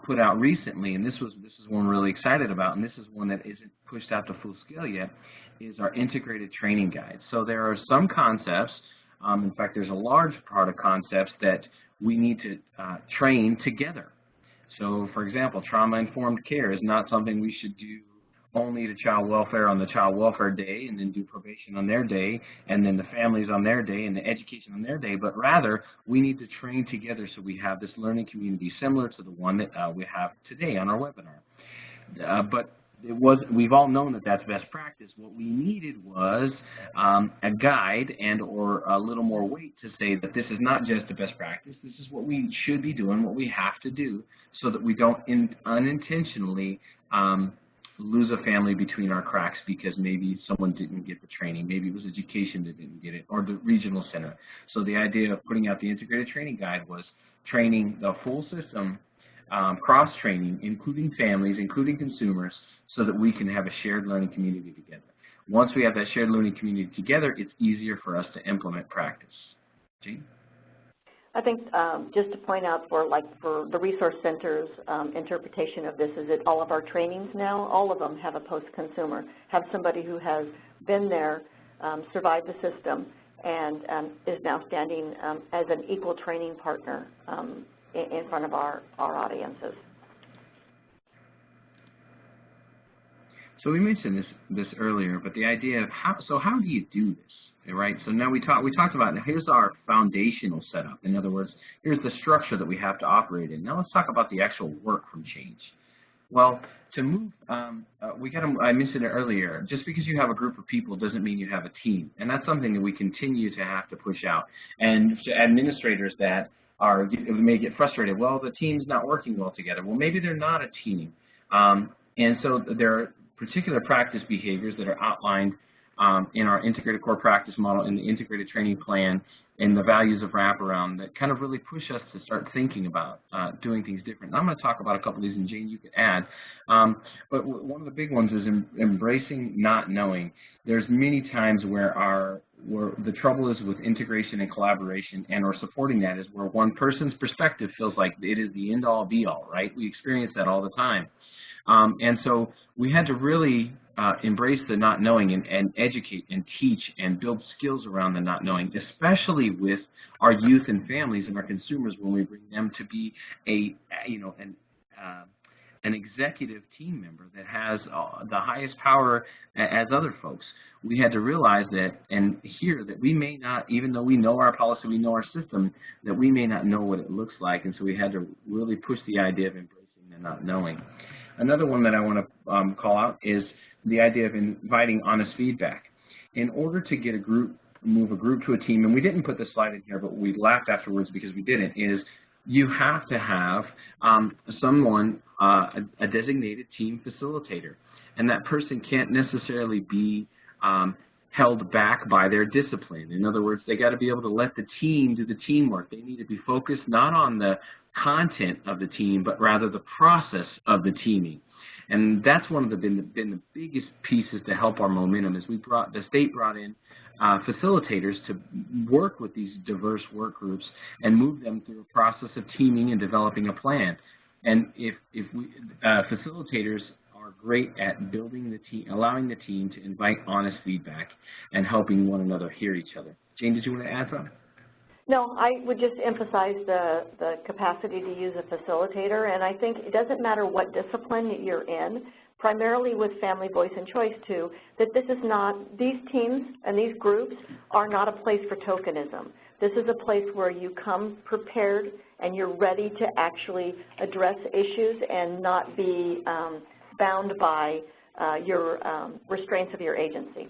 put out recently, and this is one we're really excited about, and this is one that isn't pushed out to full scale yet, is our integrated training guide. So there are some concepts, in fact there's a large part of concepts that we need to train together. So for example, trauma-informed care is not something we should do only to child welfare on the child welfare day and then do probation on their day and then the families on their day and the education on their day, but rather we need to train together so we have this learning community similar to the one that we have today on our webinar. But we've all known that that's best practice. What we needed was a guide and or a little more weight to say that this is not just a best practice, this is what we should be doing, what we have to do so that we don't unintentionally lose a family between our cracks because maybe someone didn't get the training, maybe it was education that didn't get it, or the regional center. So the idea of putting out the integrated training guide was training the full system, cross-training, including families, including consumers, so that we can have a shared learning community together. Once we have that shared learning community together, it's easier for us to implement practice. Jean? I think just to point out for the Resource Center's interpretation of this is that all of our trainings now, all of them have a post-consumer, have somebody who has been there, survived the system, and is now standing as an equal training partner in front of our audiences. So we mentioned this earlier, but the idea of how do you do this? Right, so now we talked about, here's our foundational setup. In other words, here's the structure that we have to operate in. Now let's talk about the actual work from change. Well, to move, I mentioned it earlier, just because you have a group of people doesn't mean you have a team. And that's something that we continue to have to push out. And to administrators that may get frustrated, well, the team's not working well together. Well, maybe they're not a team. And so there are particular practice behaviors that are outlined in our integrated core practice model, in the integrated training plan, and the values of wraparound that kind of really push us to start thinking about doing things different. And I'm going to talk about a couple of these, and Jane, you could add. But one of the big ones is embracing not knowing. There's many times where the trouble is with integration and collaboration, and or supporting that is where one person's perspective feels like it is the end-all, be-all, right? We experience that all the time. And so we had to really embrace the not knowing and educate and teach and build skills around the not knowing, especially with our youth and families and our consumers when we bring them to be an executive team member that has the highest power as other folks. We had to realize that and hear that we may not, even though we know our policy, we know our system, that we may not know what it looks like, and so we had to really push the idea of embracing the not knowing. Another one that I want to call out is the idea of inviting honest feedback. In order to get move a group to a team, and we didn't put this slide in here, but we laughed afterwards because we didn't, is you have to have someone, a designated team facilitator. And that person can't necessarily be held back by their discipline. In other words, they got to be able to let the team do the teamwork. They need to be focused not on the content of the team, but rather the process of the teaming. And that's been the biggest pieces to help our momentum, is the state brought in facilitators to work with these diverse work groups and move them through a process of teaming and developing a plan. And if facilitators are great at building the team, allowing the team to invite honest feedback and helping one another hear each other. Jane, did you want to add something? No, I would just emphasize the capacity to use a facilitator, and I think it doesn't matter what discipline you're in, primarily with family voice and choice too, that this is not, these teams and these groups are not a place for tokenism. This is a place where you come prepared and you're ready to actually address issues and not be bound by your restraints of your agency.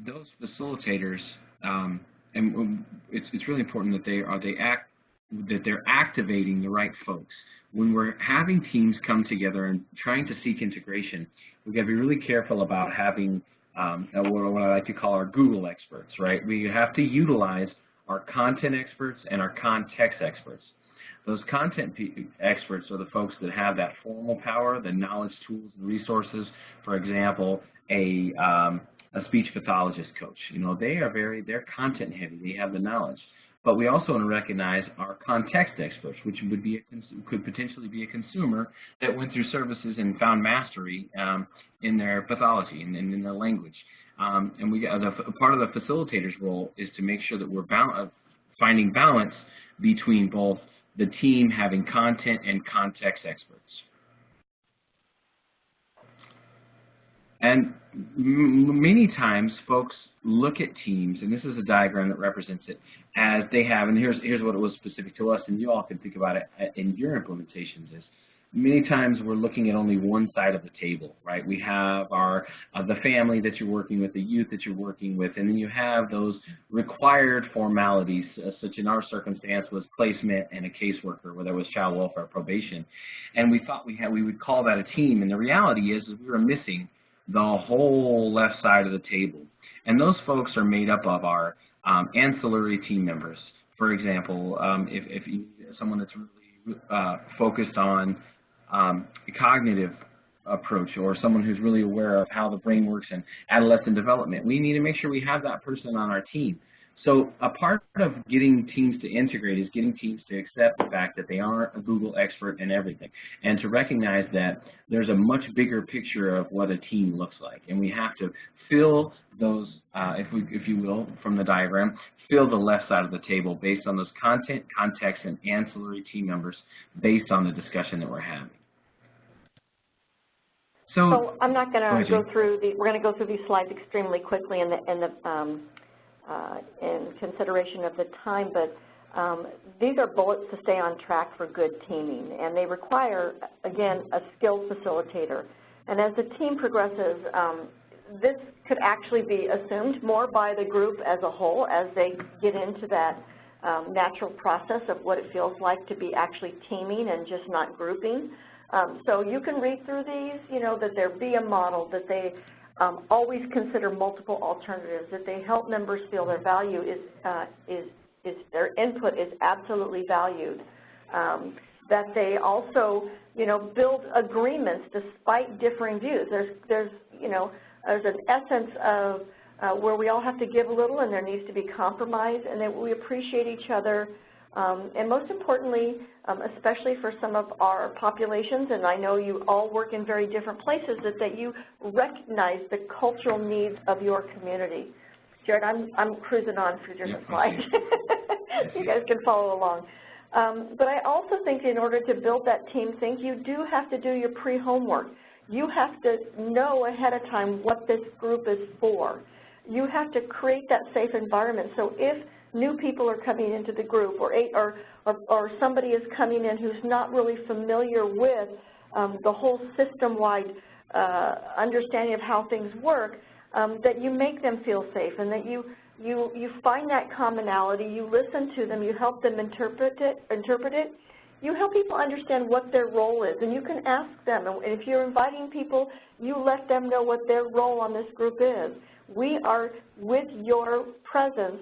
Those facilitators, and it's really important that they're activating the right folks. When we're having teams come together and trying to seek integration, we've got to be really careful about having what I like to call our Google experts, right? We have to utilize our content experts and our context experts. Those content experts are the folks that have that formal power, the knowledge, tools, and resources. For example, a speech pathologist coach. You know, they're content heavy. They have the knowledge. But we also want to recognize our context experts, which could potentially be a consumer that went through services and found mastery in their pathology and in their language. And part of the facilitator's role is to make sure that we're finding balance between both the team having content and context experts. And many times folks look at teams, and this is a diagram that represents it, as they have, and here's what it was specific to us, and you all can think about it in your implementations, is many times we're looking at only one side of the table, right? We have the family that you're working with, the youth that you're working with, and then you have those required formalities, such in our circumstance was placement and a caseworker, where there was child welfare probation. And we thought we would call that a team, and the reality is we were missing the whole left side of the table. And those folks are made up of our ancillary team members. For example, if someone that's really focused on a cognitive approach, or someone who's really aware of how the brain works in adolescent development, we need to make sure we have that person on our team. So a part of getting teams to integrate is getting teams to accept the fact that they aren't a Google expert in everything, and to recognize that there's a much bigger picture of what a team looks like, and we have to fill those, if you will, from the diagram, fill the left side of the table based on those content, context, and ancillary team members based on the discussion that we're having. So I'm not going to go through we're going to go through these slides extremely quickly in consideration of the time, but these are bullets to stay on track for good teaming, and they require, again, a skilled facilitator. And as the team progresses, this could actually be assumed more by the group as a whole as they get into that natural process of what it feels like to be actually teaming and just not grouping. So you can read through these, you know, that there be a model, that they always consider multiple alternatives, that they help members feel their value their input is absolutely valued, that they also, you know, build agreements despite differing views. There's an essence of where we all have to give a little, and there needs to be compromise, and that we appreciate each other. And most importantly, especially for some of our populations, and I know you all work in very different places, that you recognize the cultural needs of your community. Jared, I'm cruising on through different slides. You guys can follow along. But I also think in order to build that team think, you do have to do your pre-homework. You have to know ahead of time what this group is for. You have to create that safe environment. So if new people are coming into the group, or somebody is coming in who's not really familiar with the whole system-wide understanding of how things work, that you make them feel safe, and that you find that commonality, you listen to them, you help them interpret it, you help people understand what their role is, and you can ask them, and if you're inviting people, you let them know what their role on this group is. We are, with your presence,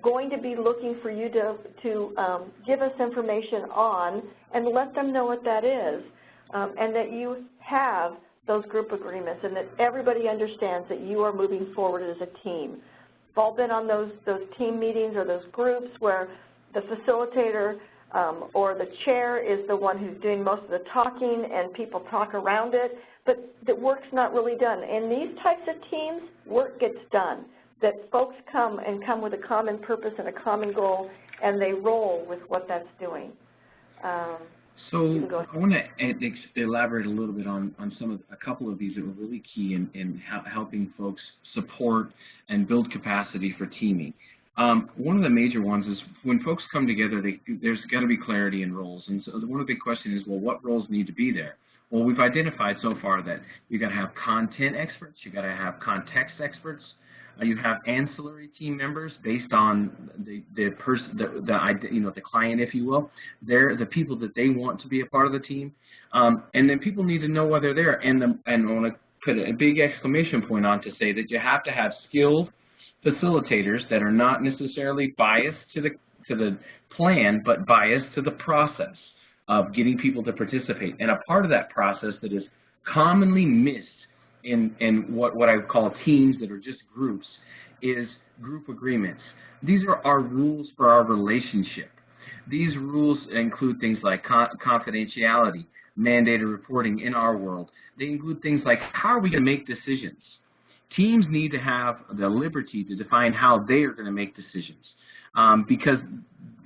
going to be looking for you to give us information on, and let them know what that is, and that you have those group agreements, and that everybody understands that you are moving forward as a team. We've all been on those team meetings or those groups where the facilitator or the chair is the one who's doing most of the talking, and people talk around it, but the work's not really done. In these types of teams, work gets done, that folks come with a common purpose and a common goal, and they roll with what that's doing. So I want to elaborate a little bit on a couple of these that were really key in helping folks support and build capacity for teaming. One of the major ones is when folks come together, there's got to be clarity in roles. And so one of the big questions is, well, what roles need to be there? Well, we've identified so far that you've got to have content experts, you've got to have context experts, you have ancillary team members based on the client, if you will. They're the people that they want to be a part of the team, and then people need to know why they're there. And I want to put a big exclamation point on to say that you have to have skilled facilitators that are not necessarily biased to the plan, but biased to the process of getting people to participate. And a part of that process that is commonly missed in what I call teams that are just groups is group agreements. These are our rules for our relationship. These rules include things like confidentiality, mandated reporting in our world. They include things like how are we going to make decisions. Teams need to have the liberty to define how they are going to make decisions because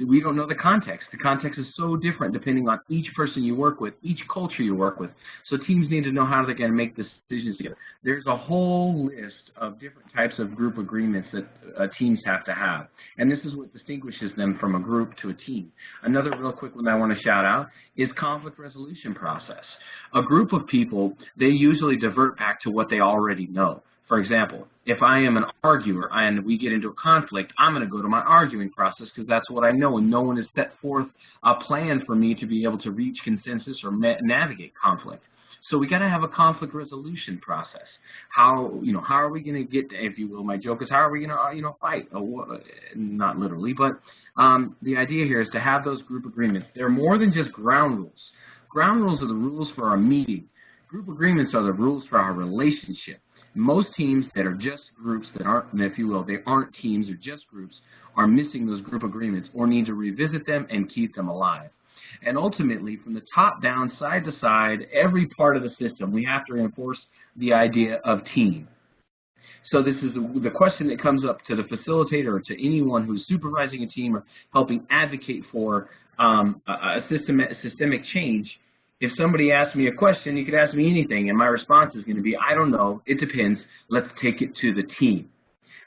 we don't know the context. The context is so different depending on each person you work with, each culture you work with. So teams need to know how they're going to make decisions together. There's a whole list of different types of group agreements that teams have to have. And this is what distinguishes them from a group to a team. Another real quick one I want to shout out is conflict resolution process. A group of people, they usually divert back to what they already know. For example, if I am an arguer and we get into a conflict, I'm going to go to my arguing process because that's what I know, and no one has set forth a plan for me to be able to reach consensus or navigate conflict. So we got to have a conflict resolution process. How are we going to get, if you will, my joke is how are we going to fight? Not literally, but the idea here is to have those group agreements. They're more than just ground rules. Ground rules are the rules for our meeting. Group agreements are the rules for our relationship. Most teams that are just groups that aren't, if you will, they aren't teams or just groups, are missing those group agreements or need to revisit them and keep them alive. And ultimately, from the top down, side to side, every part of the system, we have to reinforce the idea of team. So this is the question that comes up to the facilitator or to anyone who's supervising a team or helping advocate for a systemic change. If somebody asks me a question, you could ask me anything, and my response is going to be, I don't know, it depends, let's take it to the team.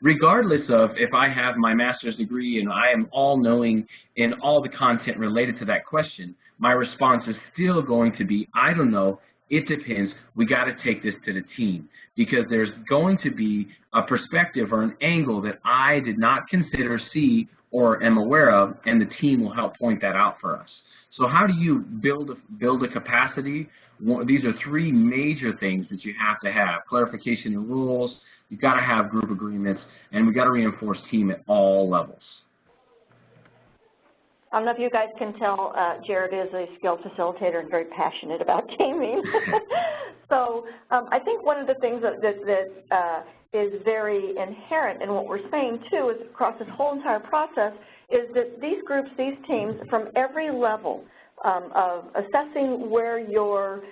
Regardless of if I have my master's degree and I am all-knowing in all the content related to that question, my response is still going to be, I don't know, it depends, we got to take this to the team. Because there's going to be a perspective or an angle that I did not consider, see, or am aware of, and the team will help point that out for us. So how do you build a capacity? These are three major things that you have to have. Clarification in rules, you've got to have group agreements, and we've got to reinforce team at all levels. I don't know if you guys can tell, Jared is a skilled facilitator and very passionate about teaming. So I think one of the things that is very inherent in what we're saying, too, is across this whole entire process is that these groups, these teams, from every level of assessing where your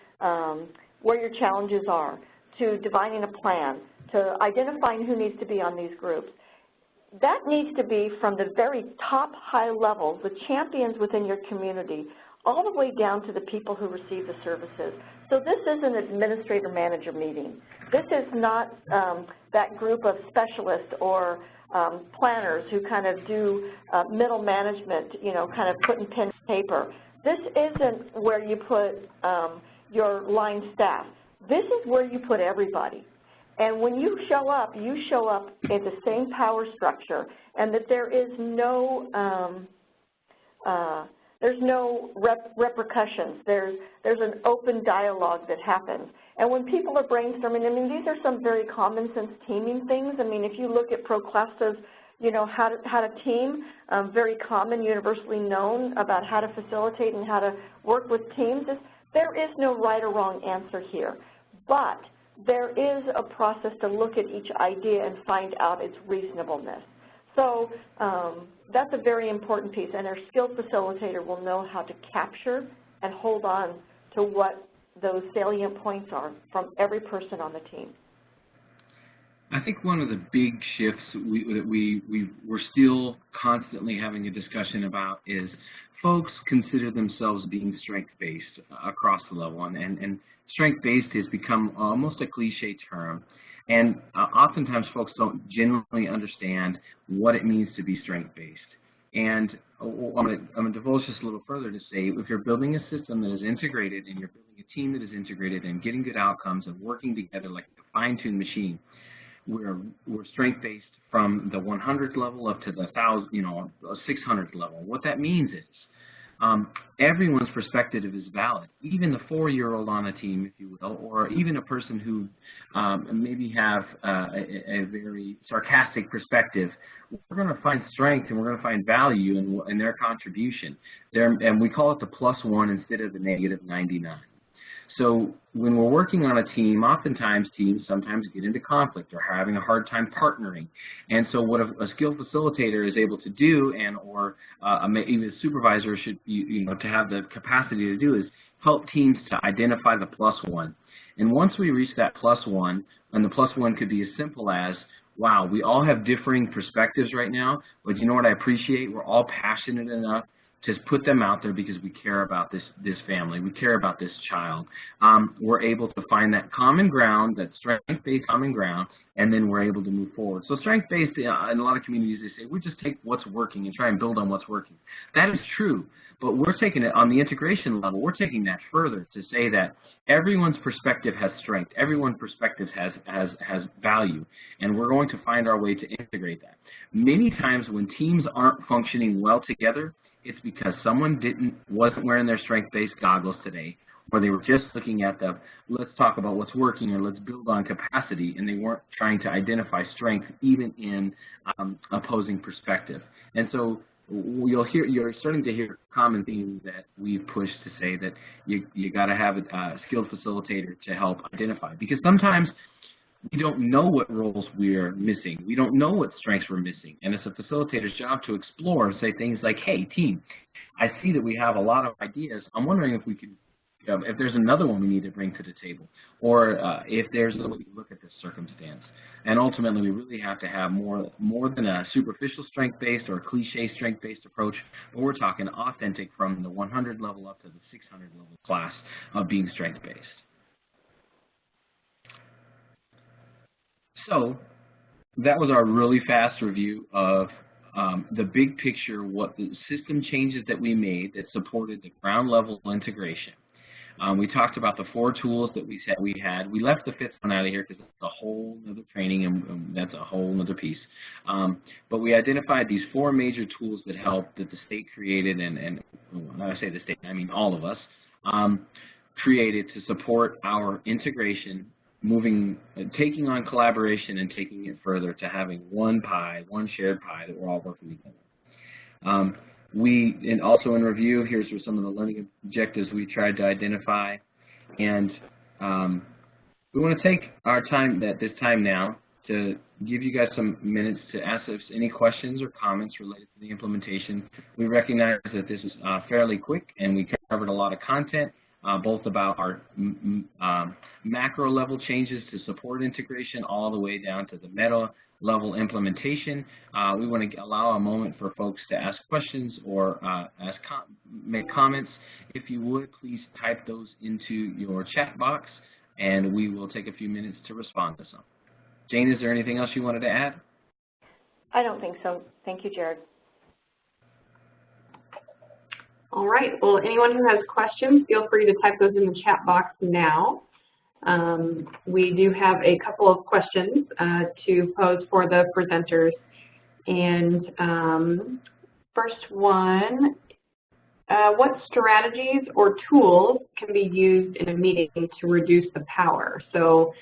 challenges are, to defining a plan, to identifying who needs to be on these groups, that needs to be from the very top high levels, the champions within your community, all the way down to the people who receive the services. So this is an administrator-manager meeting. This is not that group of specialists or planners who kind of do middle management, kind of putting pen to paper. This isn't where you put your line staff. This is where you put everybody. And when you show up at the same power structure, and that there is no repercussions. There's an open dialogue that happens. And when people are brainstorming, I mean, these are some very common sense teaming things. I mean, if you look at ProClass's, how to team, very common, universally known about how to facilitate and how to work with teams, there is no right or wrong answer here. But there is a process to look at each idea and find out its reasonableness. So that's a very important piece, and our skilled facilitator will know how to capture and hold on to what those salient points are from every person on the team. I think one of the big shifts that we're still constantly having a discussion about is folks consider themselves being strength-based across the level, and strength-based has become almost a cliche term. And oftentimes folks don't genuinely understand what it means to be strength-based. And I'm going to divulge this a little further to say, if you're building a system that is integrated and you're building a team that is integrated and getting good outcomes and working together like a fine-tuned machine, we're strength-based from the 100th level up to the 600th level. What that means is everyone's perspective is valid, even the 4-year-old on a team, if you will, or even a person who maybe have a very sarcastic perspective. We're going to find strength and we're going to find value in their contribution. And we call it the +1 instead of the -99. So when we're working on a team, oftentimes teams sometimes get into conflict or having a hard time partnering. And so what a skilled facilitator is able to do, and or even a supervisor should, to have the capacity to do, is help teams to identify the +1. And once we reach that +1, and the +1 could be as simple as, wow, we all have differing perspectives right now, but you know what I appreciate? We're all passionate enough to put them out there because we care about this family, we care about this child. We're able to find that common ground, that strength-based common ground, and then we're able to move forward. So strength-based, in a lot of communities, they say, we just take what's working and try and build on what's working. That is true, but we're taking it on the integration level, we're taking that further to say that everyone's perspective has strength, everyone's perspective has value, and we're going to find our way to integrate that. Many times when teams aren't functioning well together, it's because someone wasn't wearing their strength-based goggles today, or they were just looking at let's talk about what's working, or let's build on capacity, and they weren't trying to identify strength even in opposing perspective. And so you're starting to hear common themes that we've pushed to say that you got to have a skilled facilitator to help identify, because sometimes we don't know what roles we're missing. We don't know what strengths we're missing. And it's a facilitator's job to explore and say things like, hey, team, I see that we have a lot of ideas. I'm wondering if we could, if there's another one we need to bring to the table, or if there's a way to look at this circumstance. And ultimately, we really have to have more than a superficial strength-based or a cliche strength-based approach, but we're talking authentic from the 100 level up to the 600 level class of being strength-based. So that was our really fast review of the big picture, what the system changes that we made that supported the ground level integration. We talked about the 4 tools that we said we had. We left the 5th one out of here because it's a whole other training, and that's a whole other piece. But we identified these 4 major tools that helped, that the state created, and when I say the state, I mean all of us, created to support our integration, taking on collaboration and taking it further to having one shared pie that we're all working together. And also in review, here's some of the learning objectives we tried to identify. And we want to take our time at this time now to give you guys some minutes to ask us any questions or comments related to the implementation. We recognize that this is fairly quick, and we covered a lot of content, both about our macro level changes to support integration all the way down to the meta level implementation. We want to allow a moment for folks to ask questions or make comments. If you would, please type those into your chat box, and we will take a few minutes to respond to some. Jane, is there anything else you wanted to add? I don't think so. Thank you, Jared. All right. Well, anyone who has questions, feel free to type those in the chat box now. We do have a couple of questions to pose for the presenters. And first one, what strategies or tools can be used in a meeting to reduce the power? So,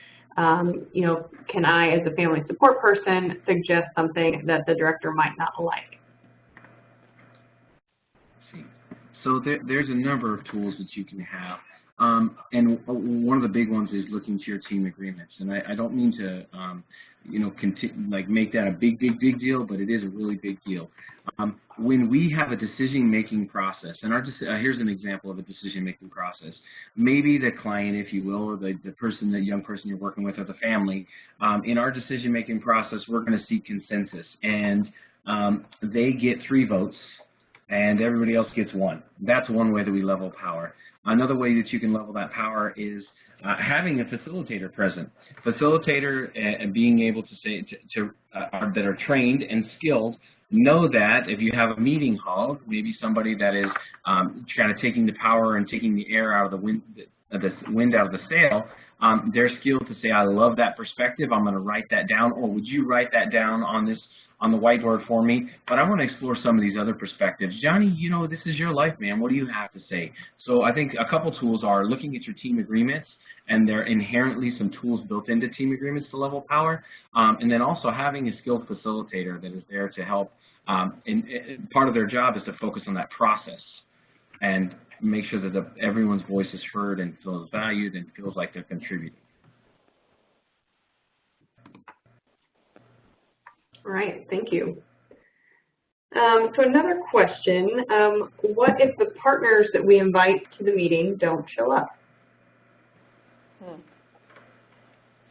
you know, can I, as a family support person, suggest something that the director might not like? So there's a number of tools that you can have. And one of the big ones is looking to your team agreements. And I don't mean to, you know, make that a big deal, but it is a really big deal. When we have a decision-making process, and here's an example of a decision-making process. Maybe the client, if you will, or the young person you're working with, or the family, in our decision-making process, we're going to seek consensus. And they get 3 votes, and everybody else gets 1. That's one way that we level power. Another way that you can level that power is having a facilitator present. Facilitator and being able to say that are trained and skilled know that if you have a meeting hall, maybe somebody that is kind of taking the power and taking the air out of the wind out of the sail, they're skilled to say, I love that perspective, I'm going to write that down, or would you write that down on the whiteboard for me? But I want to explore some of these other perspectives. Johnny, you know, this is your life, man. What do you have to say? So I think a couple tools are looking at your team agreements, and there are inherently some tools built into team agreements to level power, and then also having a skilled facilitator that is there to help. And part of their job is to focus on that process and make sure that everyone's voice is heard and feels valued and feels like they're contributing. All right, thank you. So another question, what if the partners that we invite to the meeting don't show up?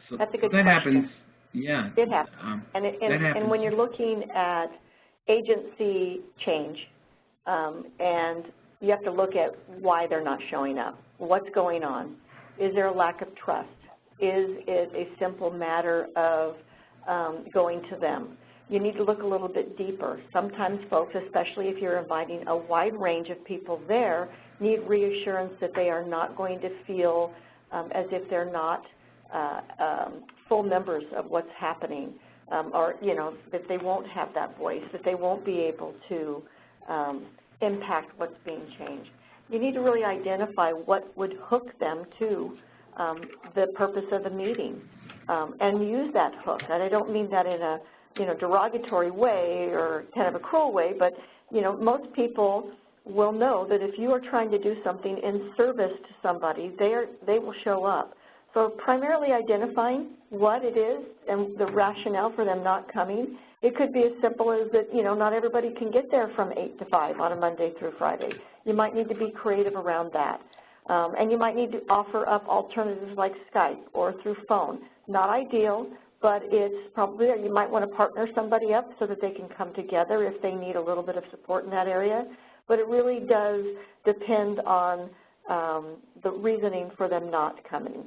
So that's a good question. That happens, yeah. It happens. And when you're looking at agency change, and you have to look at why they're not showing up. What's going on? Is there a lack of trust? Is it a simple matter of going to them? You need to look a little bit deeper. Sometimes folks, especially if you're inviting a wide range of people there, need reassurance that they are not going to feel as if they're not full members of what's happening, or, you know, that they won't have that voice, that they won't be able to impact what's being changed. You need to really identify what would hook them to the purpose of the meeting, and use that hook. And I don't mean that in a derogatory way or kind of a cruel way, but most people will know that if you are trying to do something in service to somebody, they will show up. So primarily identifying what it is and the rationale for them not coming. It could be as simple as that, not everybody can get there from 8 to 5 on a Monday through Friday. You might need to be creative around that. And you might need to offer up alternatives like Skype or through phone. Not ideal, but it's probably, you might want to partner somebody up so that they can come together if they need a little bit of support in that area. But it really does depend on the reasoning for them not coming.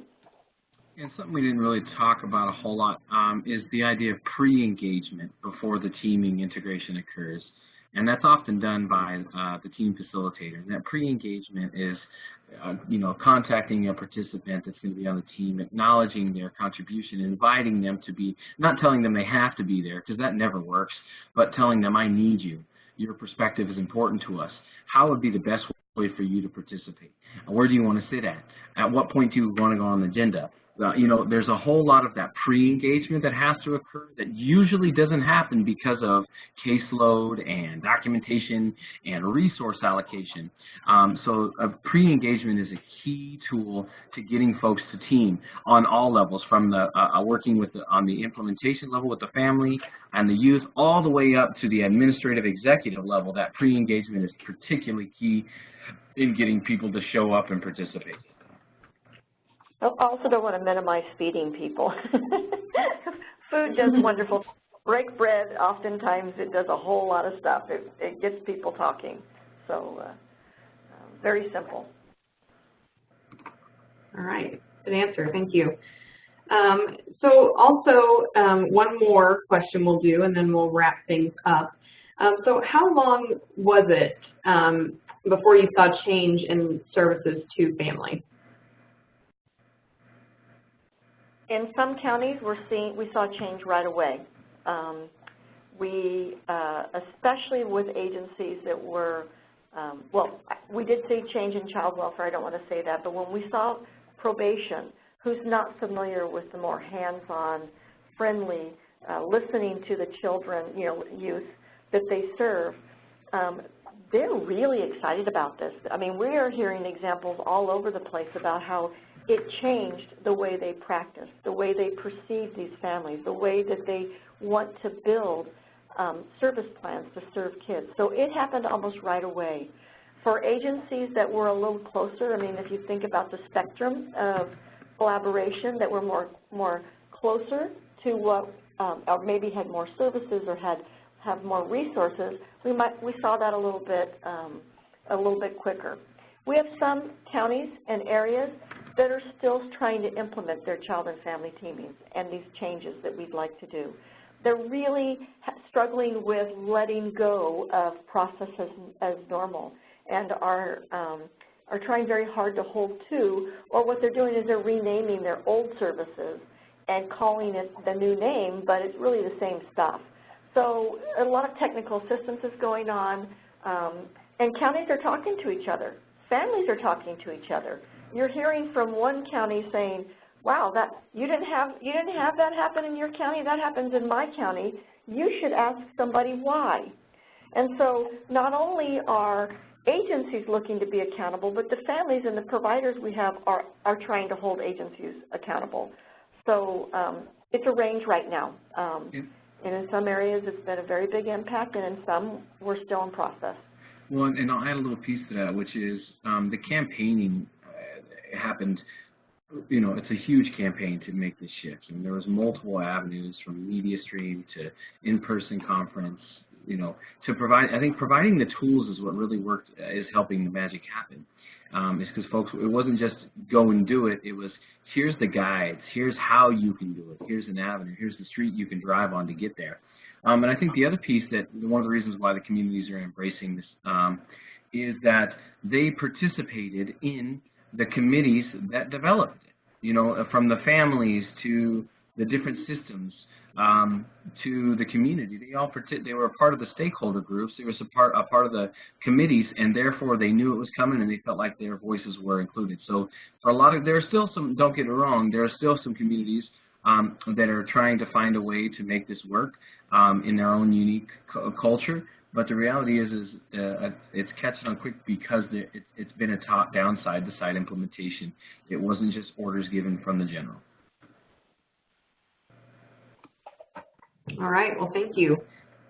And something we didn't really talk about a whole lot is the idea of pre-engagement before the teaming integration occurs. And that's often done by the team facilitator. And that pre-engagement is, contacting a participant that's going to be on the team, acknowledging their contribution, inviting them to be, not telling them they have to be there, because that never works, but telling them, I need you. Your perspective is important to us. How would be the best way for you to participate? Where do you want to sit at? At what point do you want to go on the agenda? There's a whole lot of that pre-engagement that has to occur that usually doesn't happen because of caseload and documentation and resource allocation. So pre-engagement is a key tool to getting folks to team on all levels, from the working with on the implementation level with the family and the youth, all the way up to the administrative executive level. That pre-engagement is particularly key in getting people to show up and participate. I also don't want to minimize feeding people. Food does wonderful. Break bread, oftentimes it does a whole lot of stuff. It gets people talking. So very simple. All right, good answer, thank you. So also one more question we'll do, and then we'll wrap things up. So how long was it before you saw change in services to family? In some counties, we saw change right away. Especially with agencies that were, well, we did see change in child welfare, I don't want to say that, but when we saw probation, who's not familiar with the more hands-on, friendly, listening to the children, youth that they serve, they're really excited about this. I mean, we are hearing examples all over the place about how it changed the way they practice, the way they perceive these families, the way that they want to build service plans to serve kids. So it happened almost right away. For agencies that were a little closer, I mean, if you think about the spectrum of collaboration that were more closer to what, or maybe had more services or have more resources, we saw that a little bit quicker. We have some counties and areas that are still trying to implement their child and family teaming and these changes that we'd like to do. They're really struggling with letting go of processes as normal and are trying very hard to hold to, or what they're doing is they're renaming their old services and calling it the new name, but it's really the same stuff. So a lot of technical assistance is going on, and counties are talking to each other. Families are talking to each other. You're hearing from one county saying, wow, you didn't have that happen in your county, that happens in my county. You should ask somebody why. And so not only are agencies looking to be accountable, but the families and the providers we have are trying to hold agencies accountable. So it's a range right now. And in some areas it's been a very big impact, and in some we're still in process. Well, and I'll add a little piece to that, which is the campaigning happened. You know, it's a huge campaign to make this shift. I mean, there was multiple avenues from media stream to in-person conference, you know, to provide, I think providing the tools is what really worked, is helping the magic happen. It's because folks, it wasn't just go and do it, it was here's the guides, here's how you can do it, here's an avenue, here's the street you can drive on to get there. And I think the other piece that, one of the reasons why the communities are embracing this is that they participated in the committees that developed it, you know, from the families to the different systems to the community. They were a part of the stakeholder groups. They were a part of the committees, and therefore they knew it was coming, and they felt like their voices were included. So for a lot of, there are still some, don't get me wrong, there are still some communities that are trying to find a way to make this work in their own unique culture. But the reality is it's catching on quick because it's been a top-down, side-to-side implementation. It wasn't just orders given from the general. All right, well, thank you.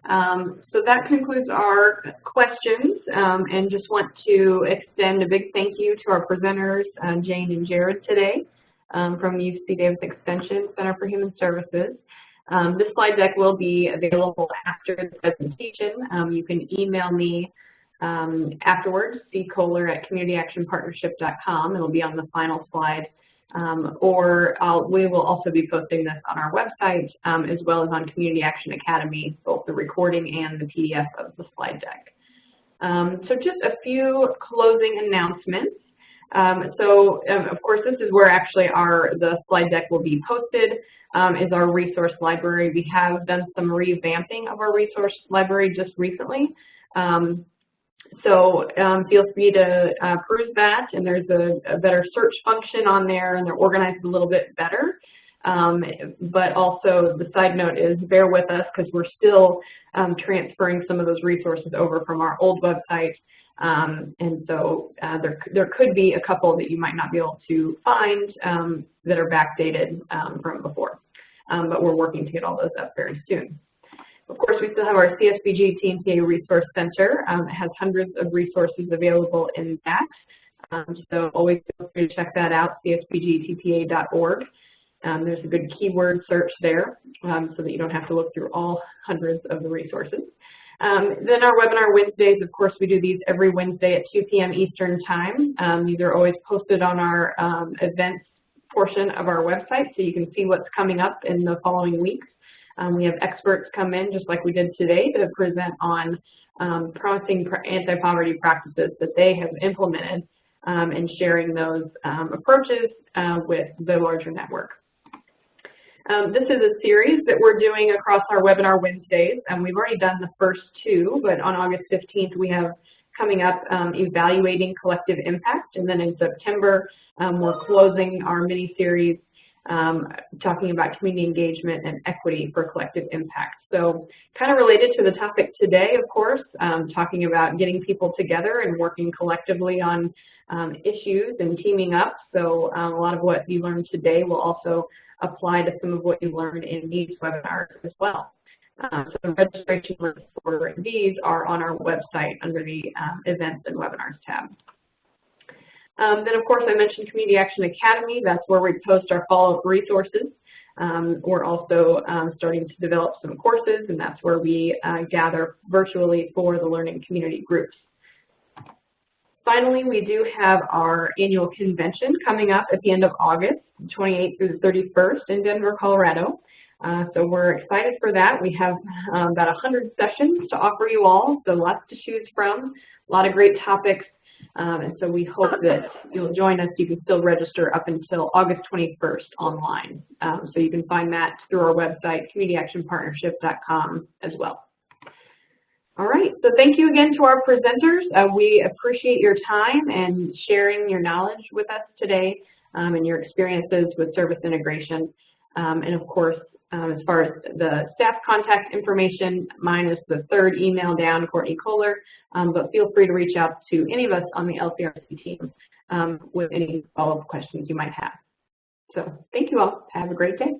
So that concludes our questions, and just want to extend a big thank you to our presenters, Jane and Jared, today from UC Davis Extension Center for Human Services. This slide deck will be available after the presentation. You can email me afterwards, ckohler@communityactionpartnership.com. It'll be on the final slide. Or we will also be posting this on our website as well as on Community Action Academy, both the recording and the PDF of the slide deck. So just a few closing announcements. Of course, this is where actually the slide deck will be posted, is our resource library. We have done some revamping of our resource library just recently. So feel free to peruse that, and there's a better search function on there, and they're organized a little bit better. But also the side note is bear with us because we're still transferring some of those resources over from our old website. And so there could be a couple that you might not be able to find that are backdated from before. But we're working to get all those up very soon. Of course, we still have our CSBG TNTA Resource Center. It has hundreds of resources available in that. So always feel free to check that out, csbgtpa.org. There's a good keyword search there so that you don't have to look through all hundreds of the resources. Then our webinar Wednesdays, of course, we do these every Wednesday at 2 p.m. Eastern Time. These are always posted on our events portion of our website, so you can see what's coming up in the following weeks. We have experts come in, just like we did today, to present on promising anti-poverty practices that they have implemented and sharing those approaches with the larger network. This is a series that we're doing across our webinar Wednesdays, and we've already done the first two, but on August 15th we have coming up evaluating collective impact, and then in September we're closing our mini-series talking about community engagement and equity for collective impact. So kind of related to the topic today, of course, talking about getting people together and working collectively on issues and teaming up. So a lot of what you learned today will also apply to some of what you learned in these webinars as well. So the registration links for these are on our website under the Events and Webinars tab. Then, of course, I mentioned Community Action Academy. That's where we post our follow-up resources. We're also starting to develop some courses, and that's where we gather virtually for the learning community groups. Finally, we do have our annual convention coming up at the end of August, 28th through the 31st in Denver, Colorado. So we're excited for that. We have about 100 sessions to offer you all, so lots to choose from, a lot of great topics, and so we hope that you'll join us. You can still register up until August 21st online. So you can find that through our website, communityactionpartnership.com as well. All right, so thank you again to our presenters. We appreciate your time and sharing your knowledge with us today and your experiences with service integration. And of course, as far as the staff contact information, mine is the third email down, Courtney Kohler, but feel free to reach out to any of us on the LCRC team with any follow-up questions you might have. So thank you all. Have a great day.